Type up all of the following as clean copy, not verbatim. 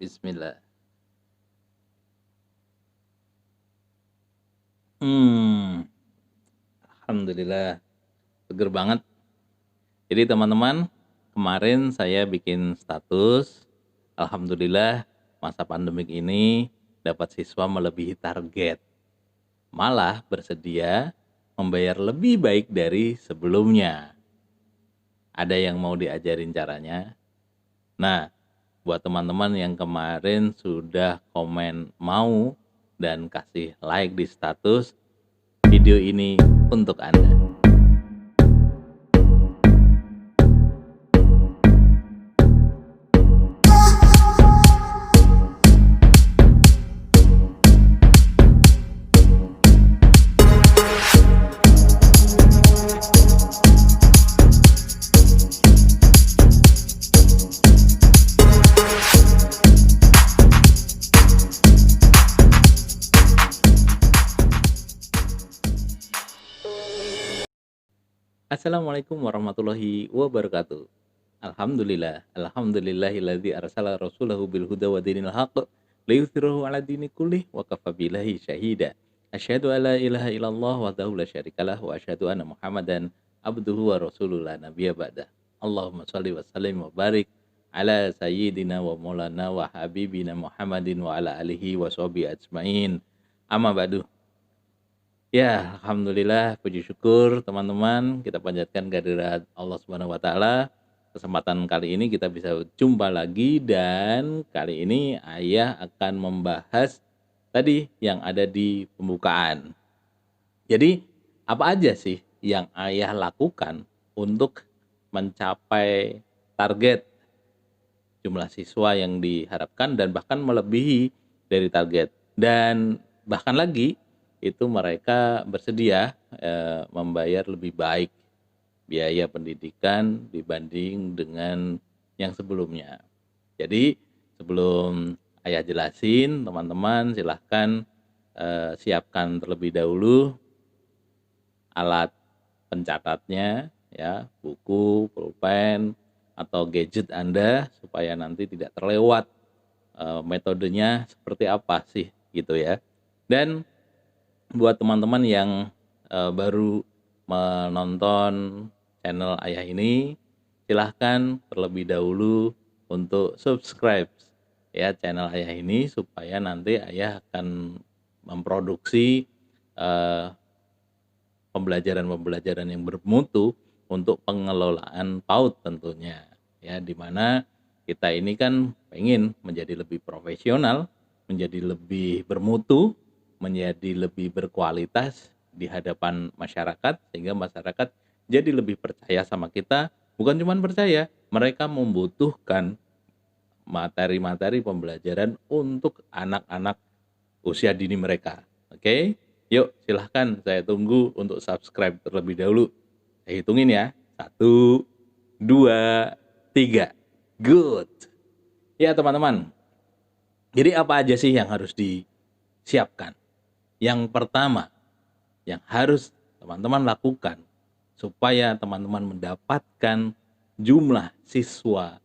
Bismillah. Hmm, Alhamdulillah, seger banget. Jadi teman-teman, kemarin saya bikin status, alhamdulillah masa pandemik ini dapat siswa melebihi target. Malah bersedia membayar lebih baik dari sebelumnya. Ada yang mau diajarin caranya? Nah, buat teman-teman yang kemarin sudah komen mau dan kasih like di status, video ini untuk Anda. Assalamualaikum warahmatullahi wabarakatuh. Alhamdulillahilladzi arsala rasulahu bil huda wa dinil haqq liyuthhirahu 'ala dini kullih wa kafa billahi syahida. Asyhadu an la ilaha illallah wahdahu la syarikalah wa asyhadu anna Muhammadan abduhu wa rasuluhu la nabiyya ba'dah. Allahumma shalli wa sallim wa barik ala sayyidina wa maulana wa habibina Muhammadin wa ala alihi wa sahbihi ajmain. Amma ba'du. Ya, alhamdulillah, puji syukur teman-teman, kita panjatkan kehadirat Allah Subhanahu wa taala. Kesempatan kali ini kita bisa jumpa lagi dan kali ini Ayah akan membahas tadi yang ada di pembukaan. Jadi, apa aja sih yang Ayah lakukan untuk mencapai target jumlah siswa yang diharapkan dan bahkan melebihi dari target. Dan bahkan lagi itu mereka bersedia membayar lebih baik biaya pendidikan dibanding dengan yang sebelumnya. Jadi sebelum Ayah jelasin, teman-teman silahkan siapkan terlebih dahulu alat pencatatnya, ya, buku, pulpen, atau gadget Anda supaya nanti tidak terlewat metodenya seperti apa sih gitu ya. Dan buat teman-teman yang baru menonton channel Ayah ini, silahkan terlebih dahulu untuk subscribe ya channel Ayah ini supaya nanti Ayah akan memproduksi pembelajaran-pembelajaran yang bermutu untuk pengelolaan PAUD tentunya ya, dimana kita ini kan pengen menjadi lebih profesional, menjadi lebih bermutu, menjadi lebih berkualitas di hadapan masyarakat sehingga masyarakat jadi lebih percaya sama kita. Bukan cuma percaya, mereka membutuhkan materi-materi pembelajaran untuk anak-anak usia dini mereka. Oke, yuk silahkan, saya tunggu untuk subscribe terlebih dahulu. Saya hitungin ya, 1, 2, 3. Good. Ya teman-teman, jadi apa aja sih yang harus disiapkan? Yang pertama yang harus teman-teman lakukan supaya teman-teman mendapatkan jumlah siswa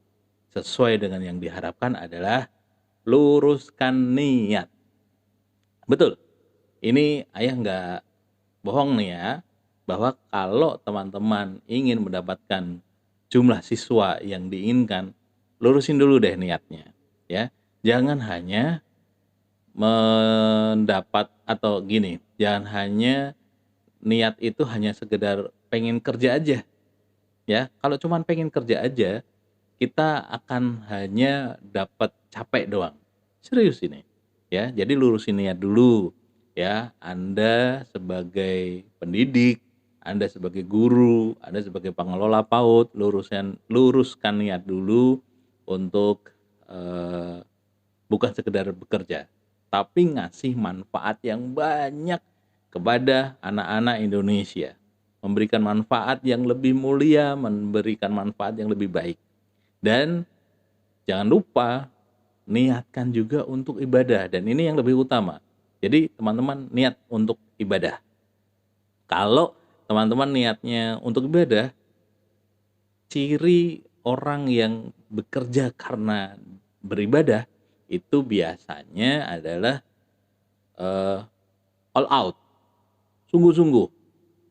sesuai dengan yang diharapkan adalah luruskan niat. Betul, ini Ayah nggak bohong nih ya, bahwa kalau teman-teman ingin mendapatkan jumlah siswa yang diinginkan, lurusin dulu deh niatnya ya. Jangan hanya mendapat atau gini, jangan hanya niat itu hanya sekedar pengen kerja aja ya. Kalau cuman pengen kerja aja, kita akan hanya dapat capek doang. Serius ini ya. Jadi lurusin niat dulu ya. Anda sebagai pendidik, Anda sebagai guru, Anda sebagai pengelola PAUD, luruskan niat dulu untuk bukan sekedar bekerja, tapi ngasih manfaat yang banyak kepada anak-anak Indonesia, memberikan manfaat yang lebih mulia, memberikan manfaat yang lebih baik. Dan jangan lupa niatkan juga untuk ibadah, dan ini yang lebih utama. Jadi teman-teman niat untuk ibadah. Kalau teman-teman niatnya untuk ibadah, ciri orang yang bekerja karena beribadah itu biasanya adalah all out, sungguh-sungguh,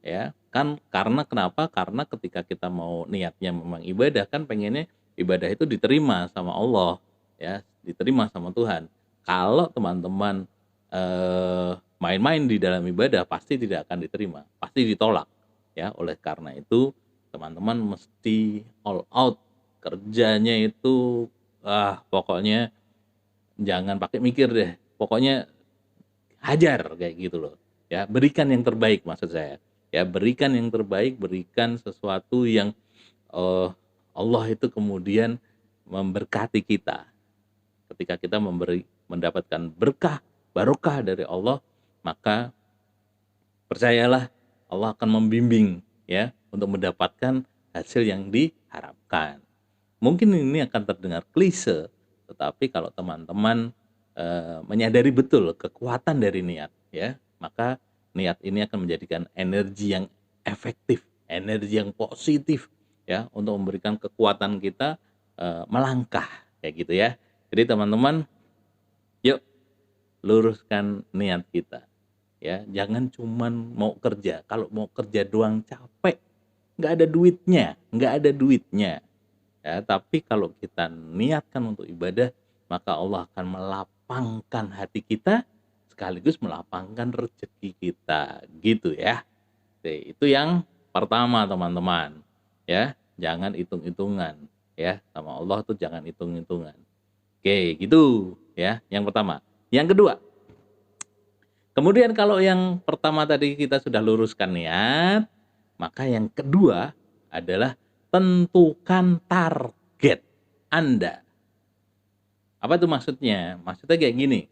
ya kan. Karena kenapa? Karena ketika kita mau niatnya memang ibadah, kan pengennya ibadah itu diterima sama Allah, ya, diterima sama Tuhan. Kalau teman-teman main-main di dalam ibadah, pasti tidak akan diterima, pasti ditolak, ya. Oleh karena itu teman-teman mesti all out, kerjanya itu pokoknya jangan pakai mikir deh, pokoknya hajar kayak gitu loh, ya. Berikan yang terbaik, maksud saya, ya. Berikan yang terbaik, berikan sesuatu yang Allah itu kemudian memberkati kita. Ketika kita mendapatkan berkah, barokah dari Allah, maka percayalah Allah akan membimbing, ya, untuk mendapatkan hasil yang diharapkan. Mungkin ini akan terdengar klise, tetapi kalau teman-teman menyadari betul kekuatan dari niat, ya, maka niat ini akan menjadikan energi yang efektif, energi yang positif, ya, untuk memberikan kekuatan kita melangkah kayak gitu, ya. Jadi teman-teman, yuk luruskan niat kita, ya. Jangan cuman mau kerja, kalau mau kerja doang capek, nggak ada duitnya, ya. Tapi kalau kita niatkan untuk ibadah, maka Allah akan melapangkan hati kita, sekaligus melapangkan rezeki kita, gitu ya. Oke, itu yang pertama teman-teman, ya. Jangan hitung-hitungan, ya, sama Allah tuh jangan hitung-hitungan. Oke, gitu ya, yang pertama. Yang kedua, kemudian kalau yang pertama tadi kita sudah luruskan niat, maka yang kedua adalah tentukan target Anda. Apa tuh maksudnya? Maksudnya kayak gini,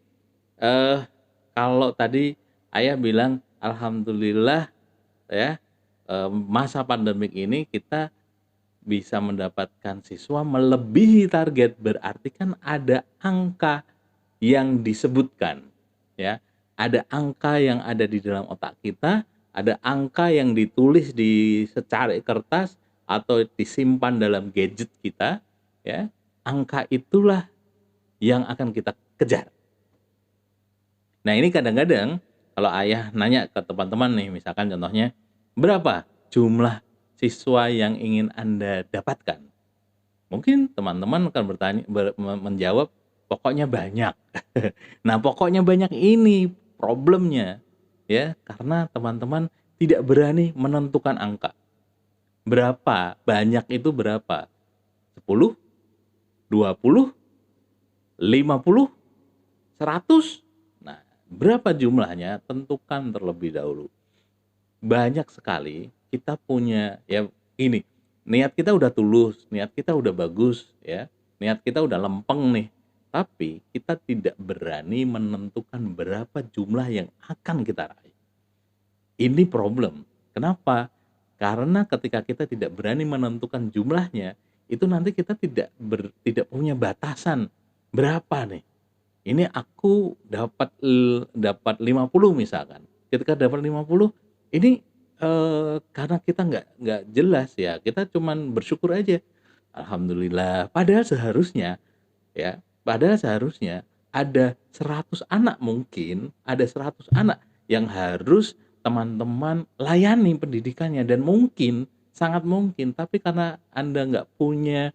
eh kalau tadi ayah bilang alhamdulillah, ya, masa pandemik ini kita bisa mendapatkan siswa melebihi target, berarti kan ada angka yang disebutkan, ya. Ada angka yang ada di dalam otak kita, ada angka yang ditulis di secari kertas atau disimpan dalam gadget kita, ya. Angka itulah yang akan kita kejar. Nah, ini kadang-kadang kalau ayah nanya ke teman-teman nih, misalkan contohnya, berapa jumlah siswa yang ingin Anda dapatkan? Mungkin teman-teman akan menjawab, pokoknya banyak. Nah, pokoknya banyak ini problemnya, ya, karena teman-teman tidak berani menentukan angka. Berapa? Banyak itu berapa? 10, 20, 50, 100? Nah, berapa jumlahnya? Tentukan terlebih dahulu. Banyak sekali kita punya, ya, ini, niat kita udah tulus, niat kita udah bagus, ya, niat kita udah lempeng nih, tapi kita tidak berani menentukan berapa jumlah yang akan kita raih. Ini problem. Kenapa? Karena ketika kita tidak berani menentukan jumlahnya, itu nanti kita tidak punya batasan berapa nih. Ini aku dapat 50 misalkan. Ketika dapat 50, ini karena kita nggak jelas, ya, kita cuman bersyukur aja. Alhamdulillah. Padahal seharusnya ada 100 anak, mungkin ada 100 anak yang harus teman-teman layani pendidikannya, dan mungkin, sangat mungkin, tapi karena Anda nggak punya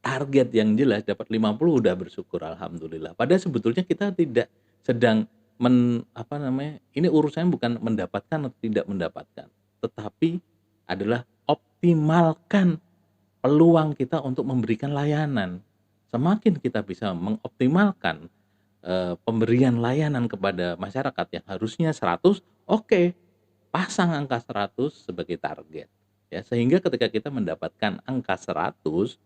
target yang jelas, dapat 50 udah bersyukur alhamdulillah. Padahal sebetulnya kita tidak sedang ini urusannya bukan mendapatkan atau tidak mendapatkan, tetapi adalah optimalkan peluang kita untuk memberikan layanan. Semakin kita bisa mengoptimalkan pemberian layanan kepada masyarakat yang harusnya 100, oke, pasang angka 100 sebagai target, ya, sehingga ketika kita mendapatkan angka 100,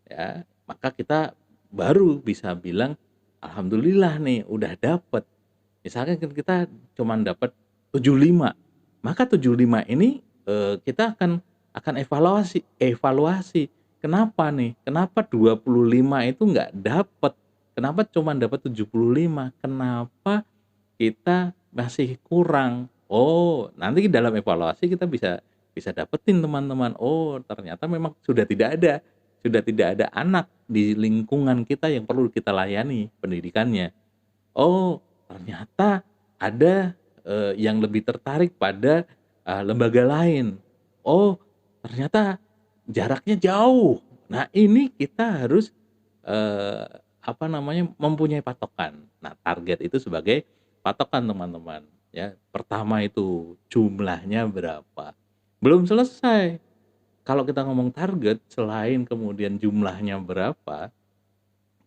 ya, maka kita baru bisa bilang alhamdulillah nih udah dapet. Misalkan kita cuma dapat 75, maka 75 ini kita akan evaluasi. Kenapa nih? Kenapa 25 itu nggak dapet? Kenapa cuma dapat 75? Kenapa kita masih kurang? Oh, nanti dalam evaluasi kita bisa dapetin teman-teman. Oh, ternyata memang sudah tidak ada sudah tidak ada anak di lingkungan kita yang perlu kita layani pendidikannya. Oh, ternyata ada, yang lebih tertarik pada, lembaga lain. Oh, ternyata jaraknya jauh. Nah, ini kita harus, eee, apa namanya, mempunyai patokan. Nah, target itu sebagai patokan teman-teman, ya. Pertama itu jumlahnya berapa, belum selesai. Kalau kita ngomong target, selain kemudian jumlahnya berapa,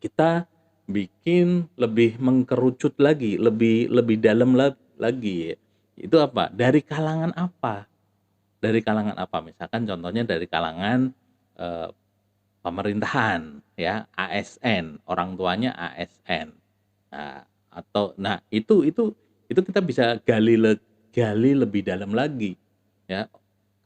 kita bikin lebih mengkerucut lagi, lebih lebih dalam lagi ya. Itu apa? Dari kalangan apa? Dari kalangan apa? Misalkan contohnya dari kalangan, eee, pemerintahan ya, ASN, orang tuanya ASN. Nah, itu kita bisa gali lebih dalam lagi ya.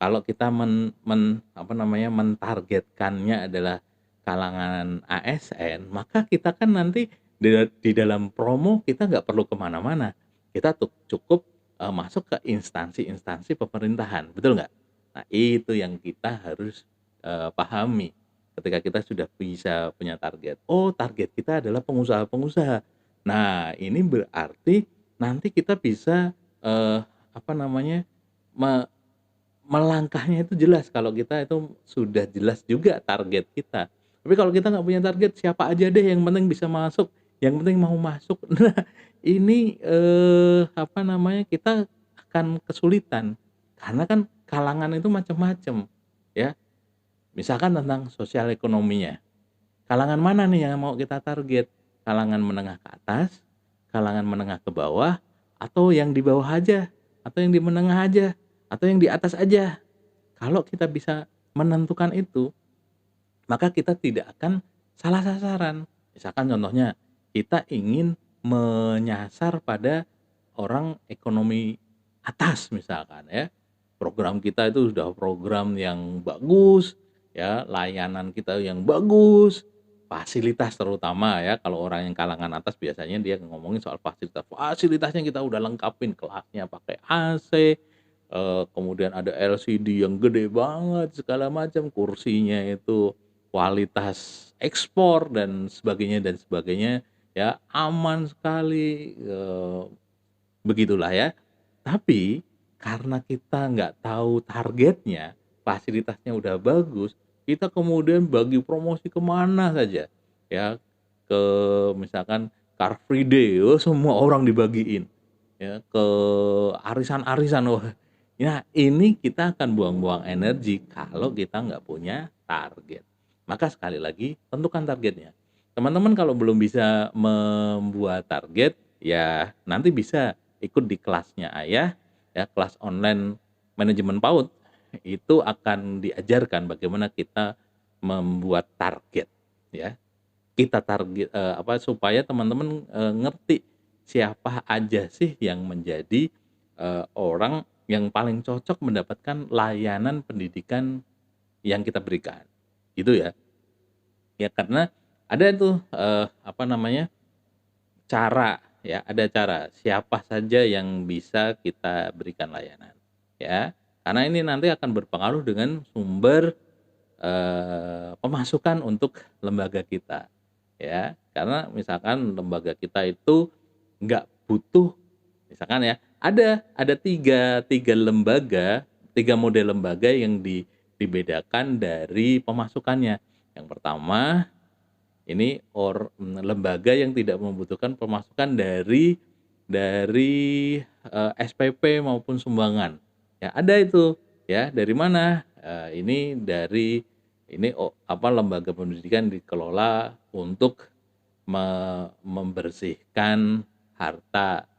Kalau kita apa namanya, mentargetkannya adalah kalangan ASN, maka kita kan nanti di dalam promo kita nggak perlu kemana mana. Kita tuh cukup, masuk ke instansi-instansi pemerintahan, betul nggak? Nah, itu yang kita harus, pahami ketika kita sudah bisa punya target. Oh, target kita adalah pengusaha-pengusaha. Nah, ini berarti nanti kita bisa, apa namanya, me melangkahnya itu jelas kalau kita itu sudah jelas juga target kita. Tapi kalau kita nggak punya target, siapa aja deh yang penting bisa masuk, yang penting mau masuk. Nah, ini, apa namanya, kita akan kesulitan. Karena kan kalangan itu macam-macam, ya. Misalkan tentang sosial ekonominya, kalangan mana nih yang mau kita target? Kalangan menengah ke atas, kalangan menengah ke bawah, atau yang di bawah aja, atau yang di menengah aja, atau yang di atas aja? Kalau kita bisa menentukan itu, maka kita tidak akan salah sasaran. Misalkan contohnya, kita ingin menyasar pada orang ekonomi atas misalkan ya. Program kita itu sudah program yang bagus, ya, layanan kita yang bagus, fasilitas terutama ya, kalau orang yang kalangan atas biasanya dia ngomongin soal fasilitas. Fasilitasnya kita udah lengkapin, kelasnya pakai AC, kemudian ada LCD yang gede banget segala macam, kursinya itu kualitas ekspor dan sebagainya, ya, aman sekali, begitulah ya. Tapi karena kita nggak tahu targetnya, fasilitasnya udah bagus, kita kemudian bagi promosi kemana saja, ya, ke misalkan Car Free Day, oh semua orang dibagiin, ya, ke arisan-arisan, wah. Nah, ini kita akan buang-buang energi kalau kita nggak punya target. Maka sekali lagi, tentukan targetnya. Teman-teman kalau belum bisa membuat target, ya nanti bisa ikut di kelasnya Ayah, ya, kelas online manajemen PAUD. Itu akan diajarkan bagaimana kita membuat target, ya. Kita target, apa, supaya teman-teman, ngerti siapa aja sih yang menjadi, orang yang paling cocok mendapatkan layanan pendidikan yang kita berikan, gitu ya. Ya karena ada tuh, apa namanya, cara, ya, ada cara siapa saja yang bisa kita berikan layanan, ya. Karena ini nanti akan berpengaruh dengan sumber, pemasukan untuk lembaga kita, ya. Karena misalkan lembaga kita itu nggak butuh misalkan ya, ada tiga lembaga, 3 model lembaga yang dibedakan dari pemasukannya. Yang pertama, ini lembaga yang tidak membutuhkan pemasukan dari, SPP maupun sumbangan. Ya ada itu, ya. Dari mana? Ini dari apa, lembaga pendidikan dikelola untuk membersihkan harta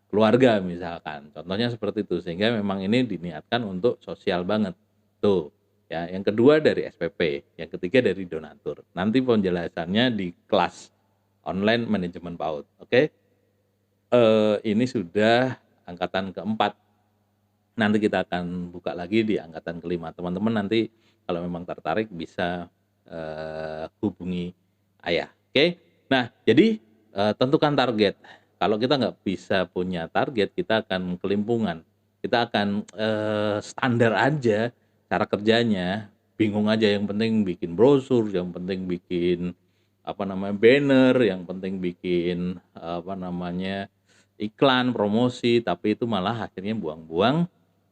keluarga misalkan, contohnya seperti itu. Sehingga memang ini diniatkan untuk sosial banget, tuh. Ya, yang kedua dari SPP, yang ketiga dari donatur. Nanti penjelasannya di kelas online manajemen PAUD, oke? Ini sudah angkatan keempat. Nanti kita akan buka lagi di angkatan kelima. Teman-teman nanti kalau memang tertarik bisa, hubungi Ayah, oke? Nah, jadi, tentukan target. Kalau kita nggak bisa punya target, kita akan kelimpungan. Kita akan, standar aja cara kerjanya. bingung aja, yang penting bikin brosur, yang penting bikin banner, yang penting bikin iklan, promosi, tapi itu malah akhirnya buang-buang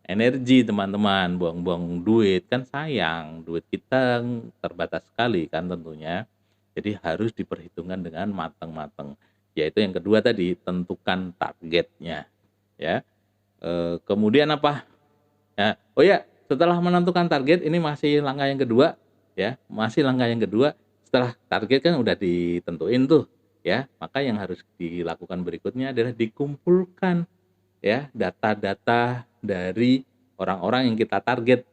energi teman-teman, buang-buang duit, kan sayang, duit kita terbatas sekali kan tentunya. Jadi harus diperhitungkan dengan matang-matang. Yaitu yang kedua tadi, tentukan targetnya ya. Kemudian apa? Ya, oh ya, setelah menentukan target ini masih langkah yang kedua ya, masih langkah yang kedua. Setelah target kan udah ditentuin tuh ya, maka yang harus dilakukan berikutnya adalah dikumpulkan ya data-data dari orang-orang yang kita target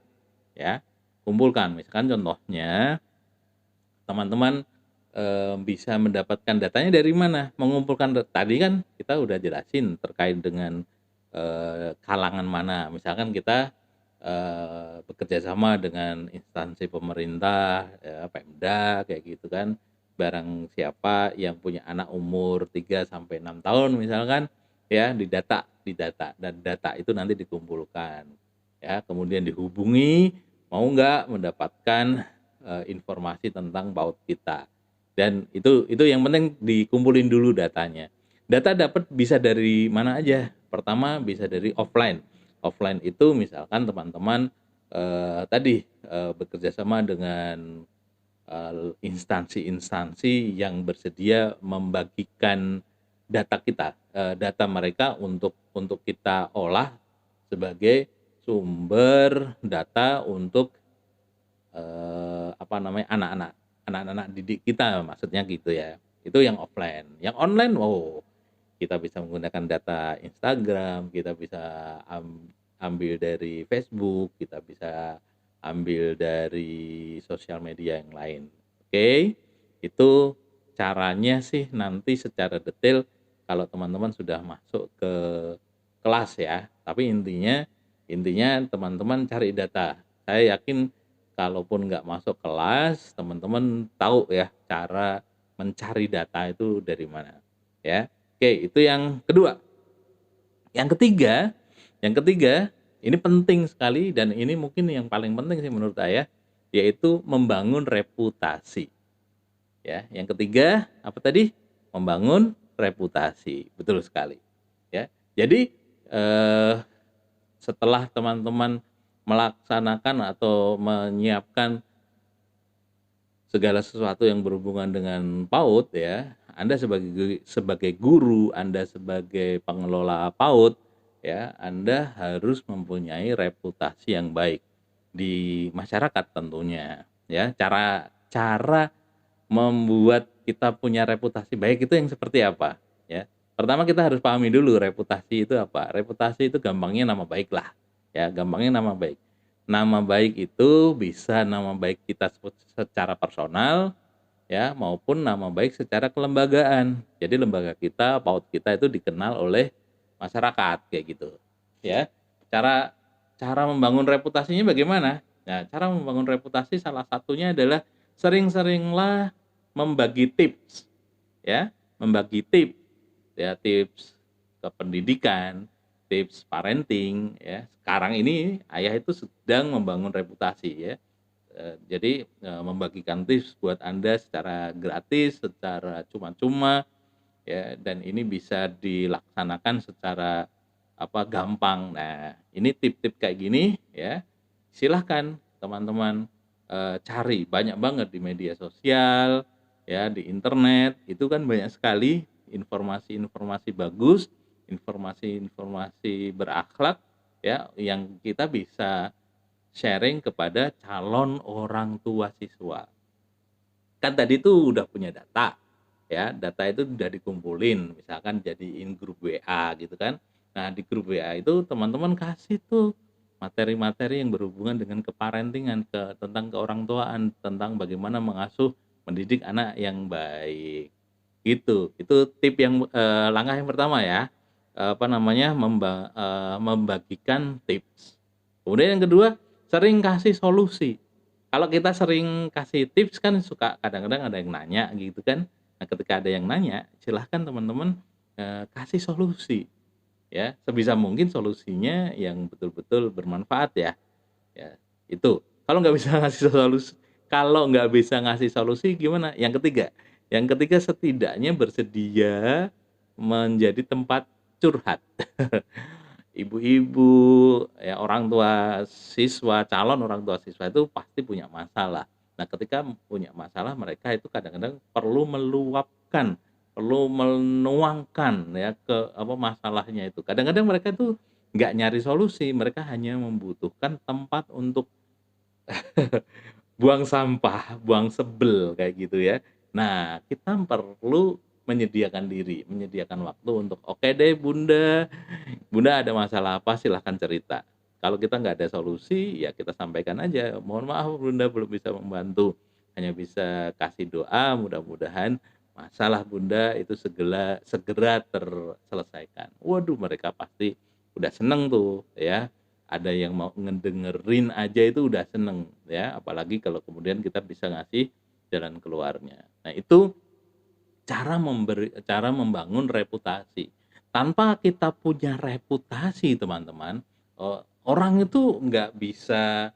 ya. Kumpulkan, misalkan contohnya teman-teman bisa mendapatkan datanya dari mana? Mengumpulkan tadi kan kita udah jelasin terkait dengan kalangan mana. Misalkan kita bekerja sama dengan instansi pemerintah, ya, Pemda kayak gitu kan. Barang siapa yang punya anak umur 3 sampai 6 tahun misalkan ya didata dan data itu nanti dikumpulkan. Ya, kemudian dihubungi mau nggak mendapatkan informasi tentang PAUD kita. Dan itu yang penting dikumpulin dulu datanya. Data dapat bisa dari mana aja. Pertama bisa dari offline. Offline itu misalkan teman-teman tadi bekerja sama dengan instansi-instansi yang bersedia membagikan data kita, data mereka untuk kita olah sebagai sumber data untuk anak-anak didik kita, maksudnya gitu ya. Itu yang offline. Yang online, kita bisa menggunakan data Instagram, kita bisa ambil dari Facebook, kita bisa ambil dari sosial media yang lain. Oke, itu caranya sih nanti secara detail kalau teman-teman sudah masuk ke kelas ya. Tapi intinya teman-teman cari data. Saya yakin kalaupun nggak masuk kelas, teman-teman tahu ya cara mencari data itu dari mana ya. Oke, itu yang kedua. Yang ketiga ini penting sekali dan ini mungkin yang paling penting sih menurut saya, yaitu membangun reputasi. Ya, yang ketiga apa tadi? Membangun reputasi. Betul sekali. Ya. Jadi setelah teman-teman melaksanakan atau menyiapkan segala sesuatu yang berhubungan dengan PAUD ya, Anda sebagai guru, Anda sebagai pengelola PAUD ya, Anda harus mempunyai reputasi yang baik di masyarakat tentunya ya. Cara membuat kita punya reputasi baik itu yang seperti apa ya. Pertama kita harus pahami dulu reputasi itu apa. Reputasi itu gampangnya nama baik lah ya, gampangnya nama baik. Nama baik itu bisa nama baik kita secara personal ya, maupun nama baik secara kelembagaan. Jadi lembaga kita, PAUD kita itu dikenal oleh masyarakat kayak gitu ya. Cara membangun reputasinya bagaimana? Nah, cara membangun reputasi salah satunya adalah sering-seringlah membagi tips ya, membagi tips ya, tips kependidikan, tips parenting ya. Sekarang ini ayah itu sedang membangun reputasi ya. Jadi membagikan tips buat Anda secara gratis, secara cuma-cuma ya, dan ini bisa dilaksanakan secara gampang. Nah, ini tip-tip kayak gini ya. Silahkan teman-teman cari, banyak banget di media sosial ya, di internet itu kan banyak sekali informasi-informasi bagus, informasi-informasi berakhlak ya, yang kita bisa sharing kepada calon orang tua siswa. Kan tadi tuh udah punya data ya, data itu udah dikumpulin, misalkan jadiin grup WA gitu kan. Nah, di grup WA itu teman-teman kasih tuh materi-materi yang berhubungan dengan keparentingan, tentang keorangtuaan, tentang bagaimana mengasuh, mendidik anak yang baik. Gitu. Itu tip yang langkah yang pertama ya. Membagikan tips. Kemudian yang kedua, sering kasih solusi. Kalau kita sering kasih tips kan suka kadang-kadang ada yang nanya gitu kan. Nah, ketika ada yang nanya, silahkan teman-teman kasih solusi ya, sebisa mungkin solusinya yang betul-betul bermanfaat ya. Ya, itu. Kalau nggak bisa ngasih solusi, kalau nggak bisa ngasih solusi gimana? Yang ketiga setidaknya bersedia menjadi tempat curhat. Ibu-ibu, ya orang tua siswa, calon orang tua siswa itu pasti punya masalah. Nah, ketika punya masalah mereka itu kadang-kadang perlu meluapkan, perlu menuangkan ya ke apa masalahnya itu. Kadang-kadang mereka itu nggak nyari solusi, mereka hanya membutuhkan tempat untuk buang sampah, buang sebel kayak gitu ya. Nah, kita perlu menyediakan diri, menyediakan waktu untuk, "Oke deh Bunda, Bunda ada masalah apa silahkan cerita." Kalau kita nggak ada solusi, ya kita sampaikan aja, "Mohon maaf Bunda belum bisa membantu, hanya bisa kasih doa mudah-mudahan masalah Bunda itu segera terselesaikan." Waduh mereka pasti udah seneng tuh ya, ada yang mau ngedengerin aja itu udah seneng ya, apalagi kalau kemudian kita bisa ngasih jalan keluarnya. Nah itu cara membangun reputasi. Tanpa kita punya reputasi teman-teman, orang itu nggak bisa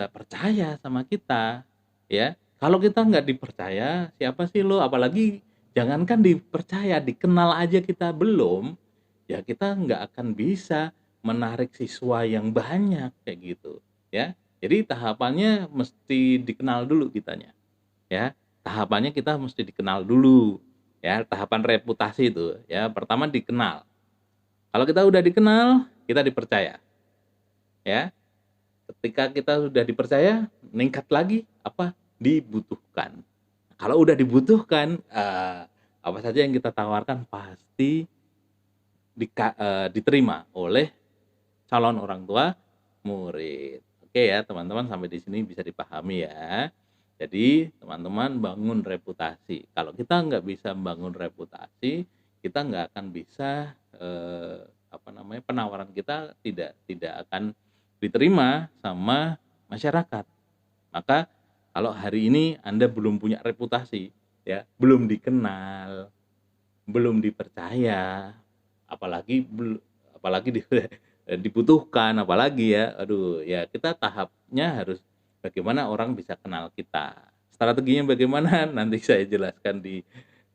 percaya sama kita, ya. Kalau kita nggak dipercaya, siapa sih lo? Apalagi jangankan dipercaya, dikenal aja kita belum, ya kita nggak akan bisa menarik siswa yang banyak kayak gitu, ya. Jadi tahapannya mesti dikenal dulu kitanya. Ya, tahapannya kita mesti dikenal dulu, ya, tahapan reputasi itu, ya. Pertama dikenal, kalau kita udah dikenal, kita dipercaya, ya. Ketika kita sudah dipercaya, meningkat lagi apa? Dibutuhkan. Kalau udah dibutuhkan, apa saja yang kita tawarkan pasti diterima oleh calon orang tua murid. Oke ya, teman-teman sampai di sini bisa dipahami ya. Jadi, teman-teman bangun reputasi. Kalau kita nggak bisa membangun reputasi, kita nggak akan bisa apa namanya, penawaran kita tidak akan diterima sama masyarakat. Maka kalau hari ini Anda belum punya reputasi, ya, belum dikenal, belum dipercaya, apalagi apalagi dibutuhkan, apalagi ya, aduh ya kita tahapnya harus bagaimana orang bisa kenal kita. Strateginya bagaimana nanti saya jelaskan di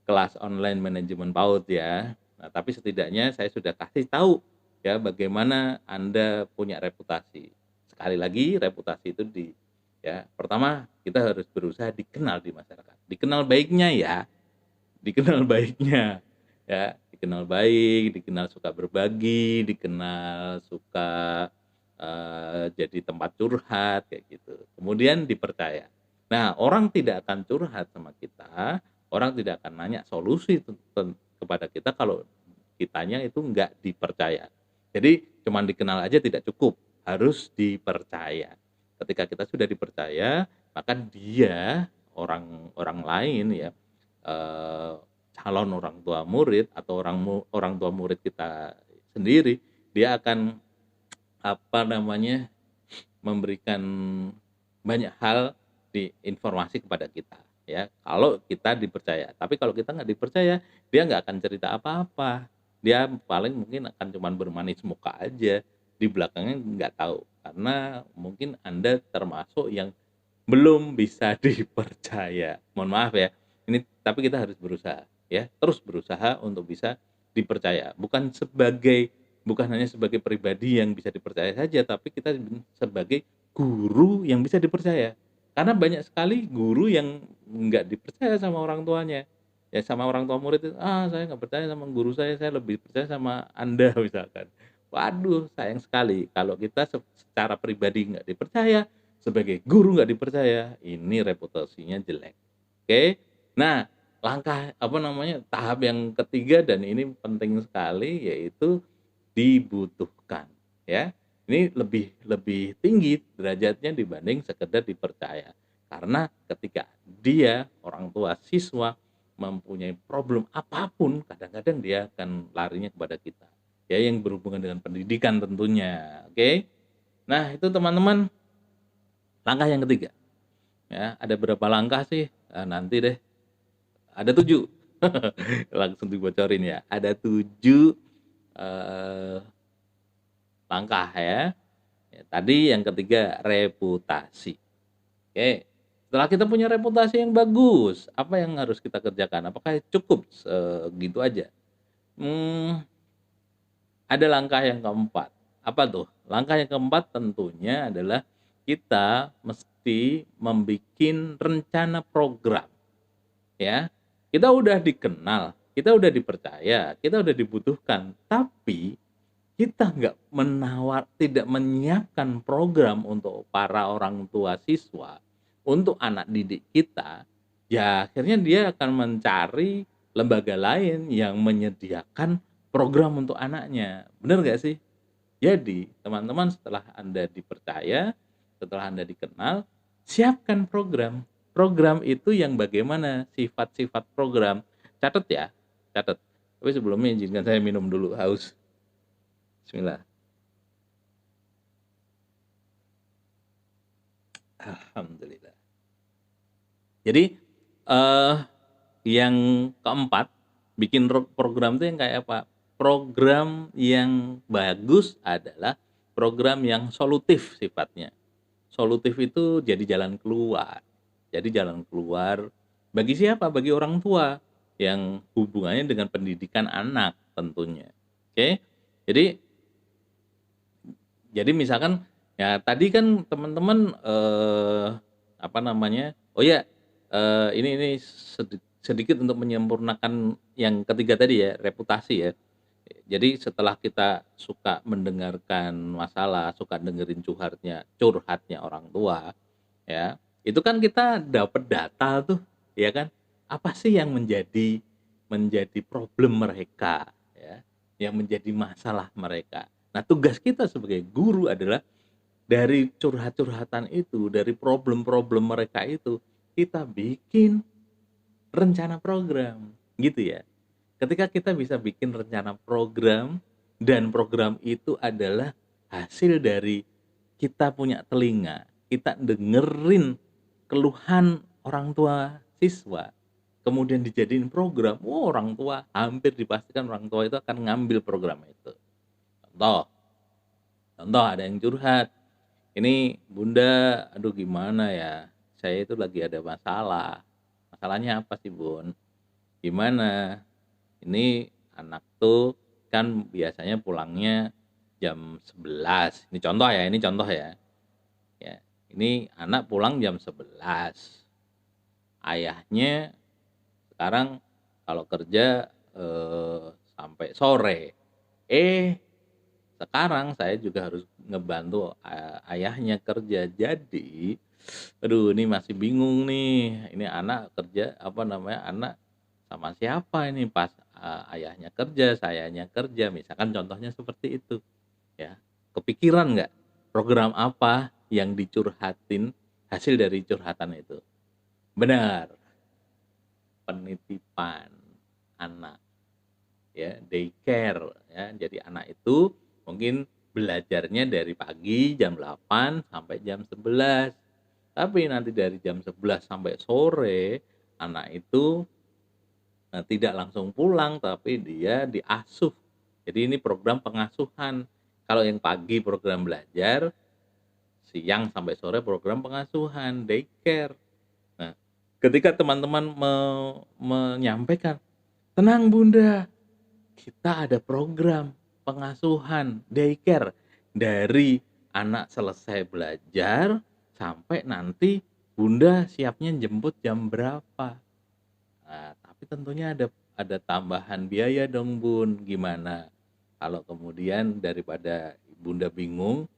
kelas online manajemen PAUD ya. Nah, tapi setidaknya saya sudah kasih tahu ya bagaimana Anda punya reputasi. Sekali lagi reputasi itu ya pertama kita harus berusaha dikenal di masyarakat. Dikenal baiknya ya, dikenal baiknya, ya, dikenal baik, dikenal suka berbagi, dikenal suka, jadi tempat curhat, kayak gitu. Kemudian dipercaya. Nah, orang tidak akan curhat sama kita, orang tidak akan nanya solusi kepada kita kalau kitanya itu nggak dipercaya. Jadi cuman dikenal aja tidak cukup, harus dipercaya. Ketika kita sudah dipercaya, maka dia, orang lain ya, eee, calon orang tua murid atau orang tua murid kita sendiri, dia akan apa namanya, memberikan banyak hal informasi kepada kita ya, kalau kita dipercaya. Tapi kalau kita nggak dipercaya, dia nggak akan cerita apa-apa. Dia paling mungkin akan cuman bermanis muka aja, di belakangnya nggak tahu. Karena mungkin Anda termasuk yang belum bisa dipercaya. Mohon maaf ya, ini tapi kita harus berusaha ya, terus berusaha untuk bisa dipercaya. Bukan hanya sebagai pribadi yang bisa dipercaya saja, tapi kita sebagai guru yang bisa dipercaya. Karena banyak sekali guru yang nggak dipercaya sama orang tuanya. Ya sama orang tua murid itu, "Ah, saya nggak percaya sama guru saya lebih percaya sama Anda," misalkan. Waduh, sayang sekali kalau kita secara pribadi nggak dipercaya, sebagai guru nggak dipercaya, ini reputasinya jelek. Oke. Nah, langkah apa namanya, tahap yang ketiga dan ini penting sekali yaitu dibutuhkan, ya. Ini lebih lebih tinggi derajatnya dibanding sekedar dipercaya. Karena ketika dia, orang tua siswa, mempunyai problem apapun, kadang-kadang dia akan larinya kepada kita. Ya, yang berhubungan dengan pendidikan tentunya, oke. Nah, itu teman-teman langkah yang ketiga, ya. Ada berapa langkah sih? Nanti deh, ada 7. Langsung dibocorin ya. Ada 7 langkah ya. Ya, tadi yang ketiga reputasi. Oke, setelah kita punya reputasi yang bagus, apa yang harus kita kerjakan? Apakah cukup segitu aja? Mmm, ada langkah yang keempat. Apa tuh? Langkah yang keempat tentunya adalah kita mesti membikin rencana program, ya. Kita udah dikenal, kita udah dipercaya, kita udah dibutuhkan, tapi kita nggak tidak menyiapkan program untuk para orang tua siswa, untuk anak didik kita, ya akhirnya dia akan mencari lembaga lain yang menyediakan program untuk anaknya. Bener nggak sih? Jadi, teman-teman setelah Anda dipercaya, setelah Anda dikenal, siapkan program. Program itu yang bagaimana sifat-sifat program. Catat ya, catat. Tapi sebelumnya izinkan saya minum dulu, haus. Bismillah. Alhamdulillah. Jadi, eh yang keempat, bikin program itu yang kayak apa? Program yang bagus adalah program yang solutif sifatnya. Solutif itu jadi jalan keluar. Jadi jalan keluar bagi siapa? Bagi orang tua yang hubungannya dengan pendidikan anak tentunya. Oke. Jadi misalkan ya tadi kan teman-teman apa namanya? Oh ya, ini sedikit untuk menyempurnakan yang ketiga tadi ya, reputasi ya. Jadi setelah kita suka mendengarkan masalah, suka dengerin curhatnya orang tua, ya, itu kan kita dapat data tuh, ya kan? Apa sih yang menjadi menjadi problem mereka, ya, yang menjadi masalah mereka. Nah, tugas kita sebagai guru adalah dari curhat-curhatan itu, dari problem-problem mereka itu, kita bikin rencana program, gitu ya. Ketika kita bisa bikin rencana program dan program itu adalah hasil dari kita punya telinga, kita dengerin keluhan orang tua siswa, kemudian dijadiin program, orang tua hampir dipastikan orang tua itu akan ngambil program itu. Contoh, contoh ada yang curhat, ini bunda, aduh gimana ya, saya itu lagi ada masalah. Masalahnya apa sih bun? Gimana? Ini anak tuh kan biasanya pulangnya jam 11. Ini contoh ya. Ya, ini anak pulang jam 11. Ayahnya sekarang kalau kerja sampai sore. Eh, sekarang saya juga harus ngebantu ayahnya kerja. Jadi, aduh ini masih bingung nih. Ini anak kerja apa namanya? Anak sama siapa ini pas ayahnya kerja, sayanya kerja, misalkan contohnya seperti itu, ya. Kepikiran nggak program apa yang dicurhatin hasil dari curhatan itu? Benar, penitipan anak, ya, daycare, ya. Jadi anak itu mungkin belajarnya dari pagi jam 8 sampai jam 11. Tapi nanti dari jam 11 sampai sore, anak itu tidak langsung pulang, tapi dia diasuh. Jadi ini program pengasuhan. Kalau yang pagi program belajar, siang sampai sore program pengasuhan, daycare. Nah, ketika teman-teman menyampaikan, tenang bunda, kita ada program pengasuhan, daycare. Dari anak selesai belajar, sampai nanti bunda siapnya jemput jam berapa. Nah, tapi tentunya ada tambahan biaya dong bun, gimana? Kalau kemudian daripada bunda bingung,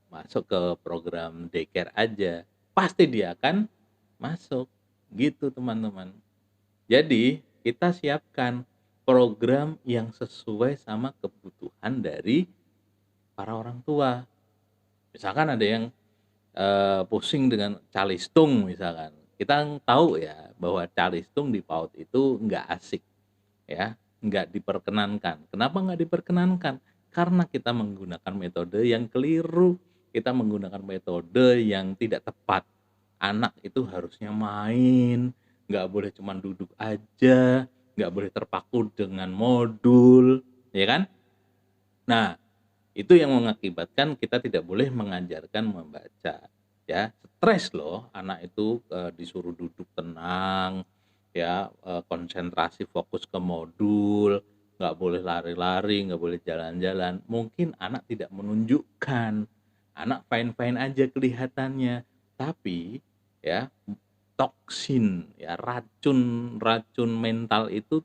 masuk ke program daycare aja, pasti dia akan masuk, gitu teman-teman. Jadi kita siapkan program yang sesuai sama kebutuhan dari para orang tua. Misalkan ada yang pusing dengan calistung misalkan. Kita tahu ya bahwa calistung di PAUD itu nggak asik ya, nggak diperkenankan. Kenapa nggak diperkenankan? Karena kita menggunakan metode yang keliru, kita menggunakan metode yang tidak tepat. Anak itu harusnya main, nggak boleh cuma duduk aja, nggak boleh terpaku dengan modul, ya kan? Nah, Itu yang mengakibatkan kita tidak boleh mengajarkan membaca, ya. Stres loh anak itu, disuruh duduk tenang, ya, konsentrasi fokus ke modul, nggak boleh lari-lari, nggak boleh jalan-jalan. Mungkin anak tidak menunjukkan, anak fine-fine aja kelihatannya, tapi ya toksin, ya racun mental itu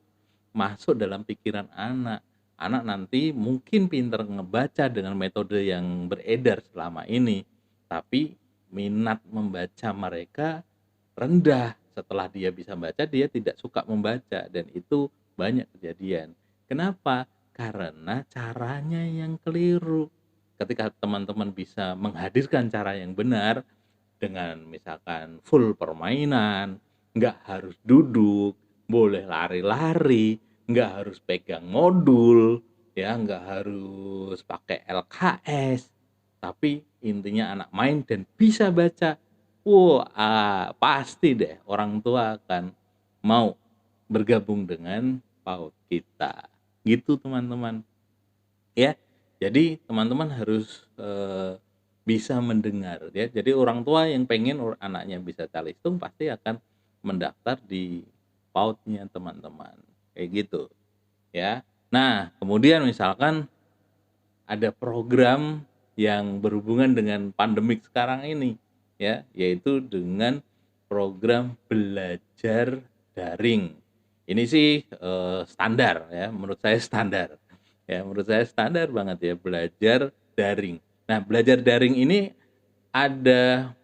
masuk dalam pikiran anak. Anak nanti mungkin pinter ngebaca dengan metode yang beredar selama ini, tapi minat membaca mereka rendah. Setelah dia bisa baca, dia tidak suka membaca dan itu banyak kejadian. Kenapa? Karena caranya yang keliru. Ketika teman-teman bisa menghadirkan cara yang benar dengan misalkan full permainan, nggak harus duduk, boleh lari-lari, nggak harus pegang modul, ya nggak harus pakai LKS, tapi intinya anak main dan bisa baca. Wah, pasti deh orang tua akan mau bergabung dengan PAUD kita. Gitu teman-teman. Ya, jadi teman-teman harus, bisa mendengar ya. Jadi orang tua yang pengen anaknya bisa calistung pasti akan mendaftar di PAUD-nya teman-teman, kayak gitu ya. Nah, kemudian misalkan ada program yang berhubungan dengan pandemik sekarang ini ya, yaitu dengan program belajar daring. Ini sih, standar ya, menurut saya standar. Ya, menurut saya standar banget ya belajar daring. Nah, belajar daring ini ada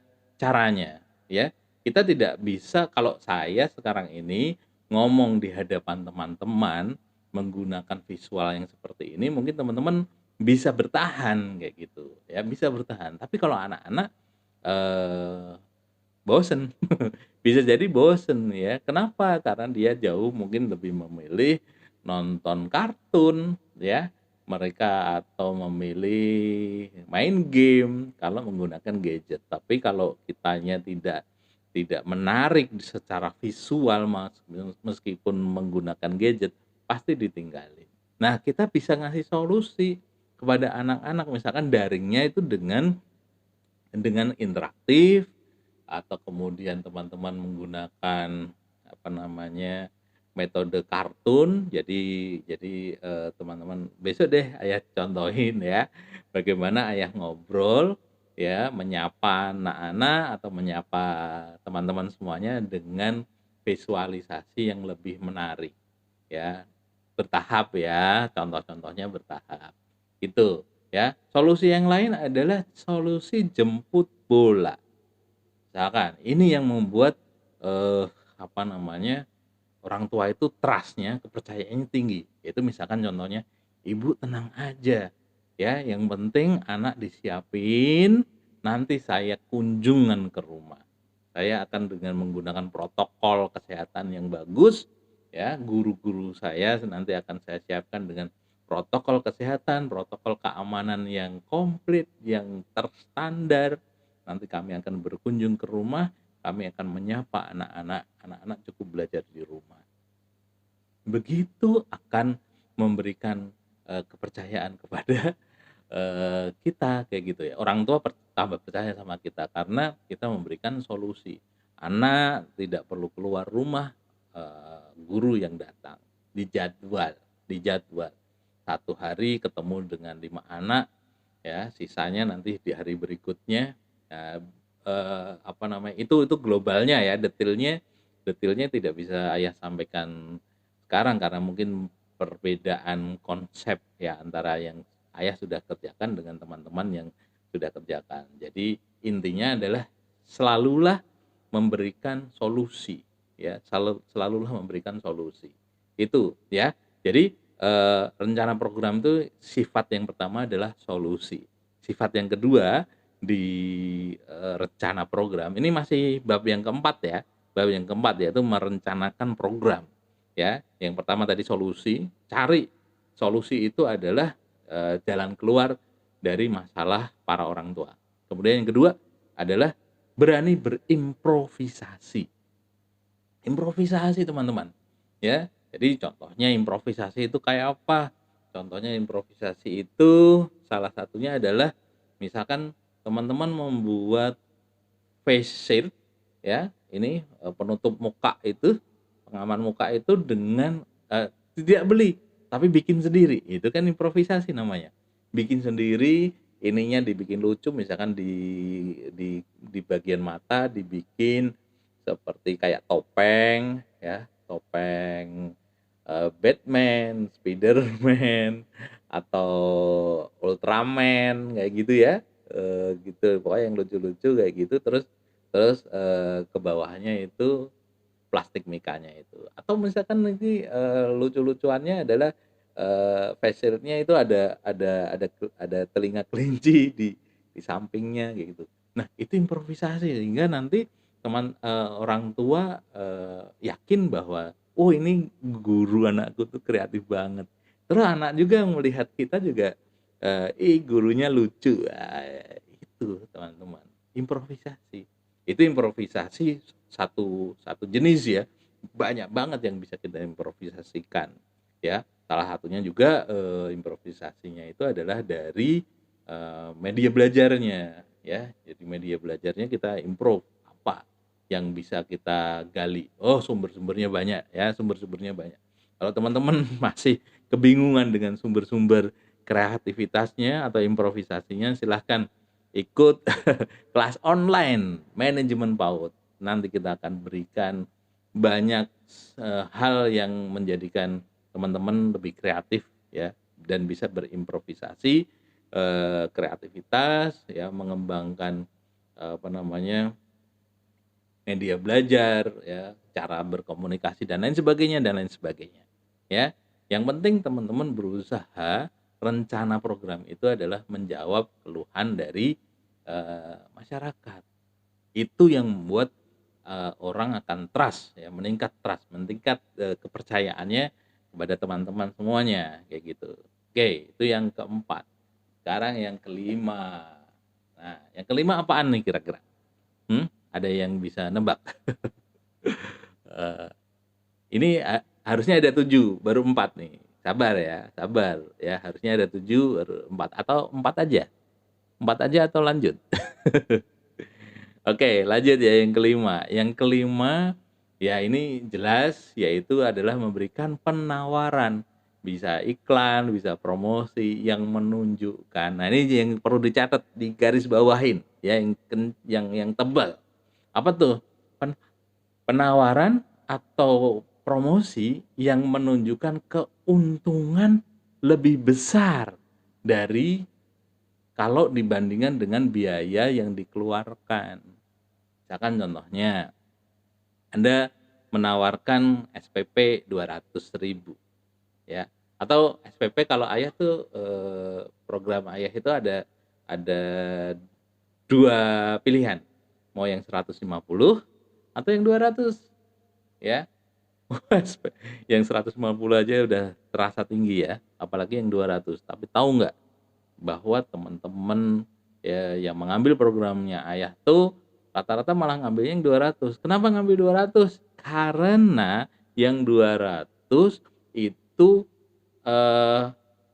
caranya ya. Kita tidak bisa kalau saya sekarang ini ngomong di hadapan teman-teman menggunakan visual yang seperti ini mungkin teman-teman bisa bertahan kayak gitu ya, bisa bertahan. Tapi kalau anak-anak, eee, bosen, bisa jadi bosen ya. Kenapa? Karena dia jauh mungkin lebih memilih nonton kartun ya, mereka atau memilih main game kalau menggunakan gadget. Tapi kalau kitanya tidak menarik secara visual meskipun menggunakan gadget, pasti ditinggalin. Nah, kita bisa ngasih solusi kepada anak-anak misalkan daringnya itu dengan interaktif atau kemudian teman-teman menggunakan apa namanya metode kartun. Jadi teman-teman besok deh ayah contohin ya bagaimana ayah ngobrol ya menyapa anak-anak atau menyapa teman-teman semuanya dengan visualisasi yang lebih menarik ya, bertahap ya, contoh-contohnya bertahap itu ya. Solusi yang lain adalah solusi jemput bola. Misalkan ini yang membuat, eee, apa namanya, orang tua itu trust-nya, kepercayaannya tinggi. Itu misalkan contohnya, "Ibu tenang aja, ya, yang penting anak disiapin, nanti saya kunjungan ke rumah. Saya akan dengan menggunakan protokol kesehatan yang bagus, ya, guru-guru saya nanti akan saya siapkan dengan protokol kesehatan, protokol keamanan yang komplit, yang terstandar. Nanti kami akan berkunjung ke rumah, kami akan menyapa anak-anak cukup belajar di rumah." Begitu akan memberikan, kepercayaan kepada, kita kayak gitu ya. Orang tua tambah percaya sama kita karena kita memberikan solusi. Anak tidak perlu keluar rumah, guru yang datang, dijadwal dijadwal. 1 hari ketemu dengan 5 anak, ya, sisanya nanti di hari berikutnya, apa namanya, itu globalnya ya, detailnya tidak bisa ayah sampaikan sekarang karena mungkin perbedaan konsep ya antara yang ayah sudah kerjakan dengan teman-teman yang sudah kerjakan. Jadi intinya adalah selalulah memberikan solusi ya, selalulah memberikan solusi. Itu ya. Jadi, rencana program itu sifat yang pertama adalah solusi. Sifat yang kedua di, rencana program ini masih bab yang keempat ya, bab yang keempat yaitu merencanakan program. Ya, yang pertama tadi solusi, cari solusi itu adalah, jalan keluar dari masalah para orang tua. Kemudian yang kedua adalah berani berimprovisasi. Improvisasi teman-teman, ya. Jadi contohnya improvisasi itu kayak apa? Contohnya improvisasi itu salah satunya adalah misalkan teman-teman membuat face shield ya, ini penutup muka itu, pengaman muka itu dengan tidak beli, tapi bikin sendiri. Itu kan improvisasi namanya. Bikin sendiri, ininya dibikin lucu, misalkan di bagian mata dibikin seperti kayak topeng ya, topeng Batman, Spiderman, atau Ultraman kayak gitu ya. Gitu pokoknya yang lucu-lucu kayak gitu, terus terus ke bawahnya itu plastik mikanya itu. Atau misalkan nanti lucu-lucuannya adalah face shield-nya itu ada telinga kelinci di sampingnya kayak gitu. Nah, itu improvisasi sehingga nanti orang tua yakin bahwa oh ini guru anakku tuh kreatif banget. Terus anak juga melihat kita juga ih gurunya lucu. Itu teman-teman, improvisasi. Itu improvisasi satu satu jenis ya. Banyak banget yang bisa kita improvisasikan ya. Salah satunya juga improvisasinya itu adalah dari media belajarnya ya. Jadi media belajarnya kita improve apa yang bisa kita gali. Oh, sumber-sumbernya banyak ya, sumber-sumbernya banyak. Kalau teman-teman masih kebingungan dengan sumber-sumber kreativitasnya atau improvisasinya, silahkan ikut kelas online manajemen PAUD. Nanti kita akan berikan banyak hal yang menjadikan teman-teman lebih kreatif ya, dan bisa berimprovisasi, kreativitas ya, mengembangkan apa namanya, media belajar ya, cara berkomunikasi dan lain sebagainya ya. Yang penting teman-teman berusaha rencana program itu adalah menjawab keluhan dari masyarakat. Itu yang membuat orang akan trust ya, meningkat kepercayaannya kepada teman-teman semuanya kayak gitu. Oke, itu yang keempat. Sekarang yang kelima. Nah, yang kelima apaan nih kira-kira? Ada yang bisa nebak? Eh, ini harusnya ada 7, baru 4 nih. Sabar ya. Harusnya ada 7, baru 4 atau 4 aja. 4 aja atau lanjut? Oke, lanjut ya yang kelima. Yang kelima, ya ini jelas yaitu adalah memberikan penawaran. Bisa iklan, bisa promosi yang menunjukkan. Nah, ini yang perlu dicatat, di garis bawahin ya, yang tebal. Apa tuh? Penawaran atau promosi yang menunjukkan keuntungan lebih besar dari kalau dibandingkan dengan biaya yang dikeluarkan. Misalkan contohnya, Anda menawarkan SPP 200.000 ya. Atau SPP kalau ayah tuh program ayah itu ada dua pilihan. Mau yang 150 atau yang 200 ya. Yang 150 aja udah terasa tinggi ya, apalagi yang 200. Tapi tahu nggak bahwa teman-teman ya yang mengambil programnya ayah tuh rata-rata malah ngambil yang 200. Kenapa ngambil 200? Karena yang 200 itu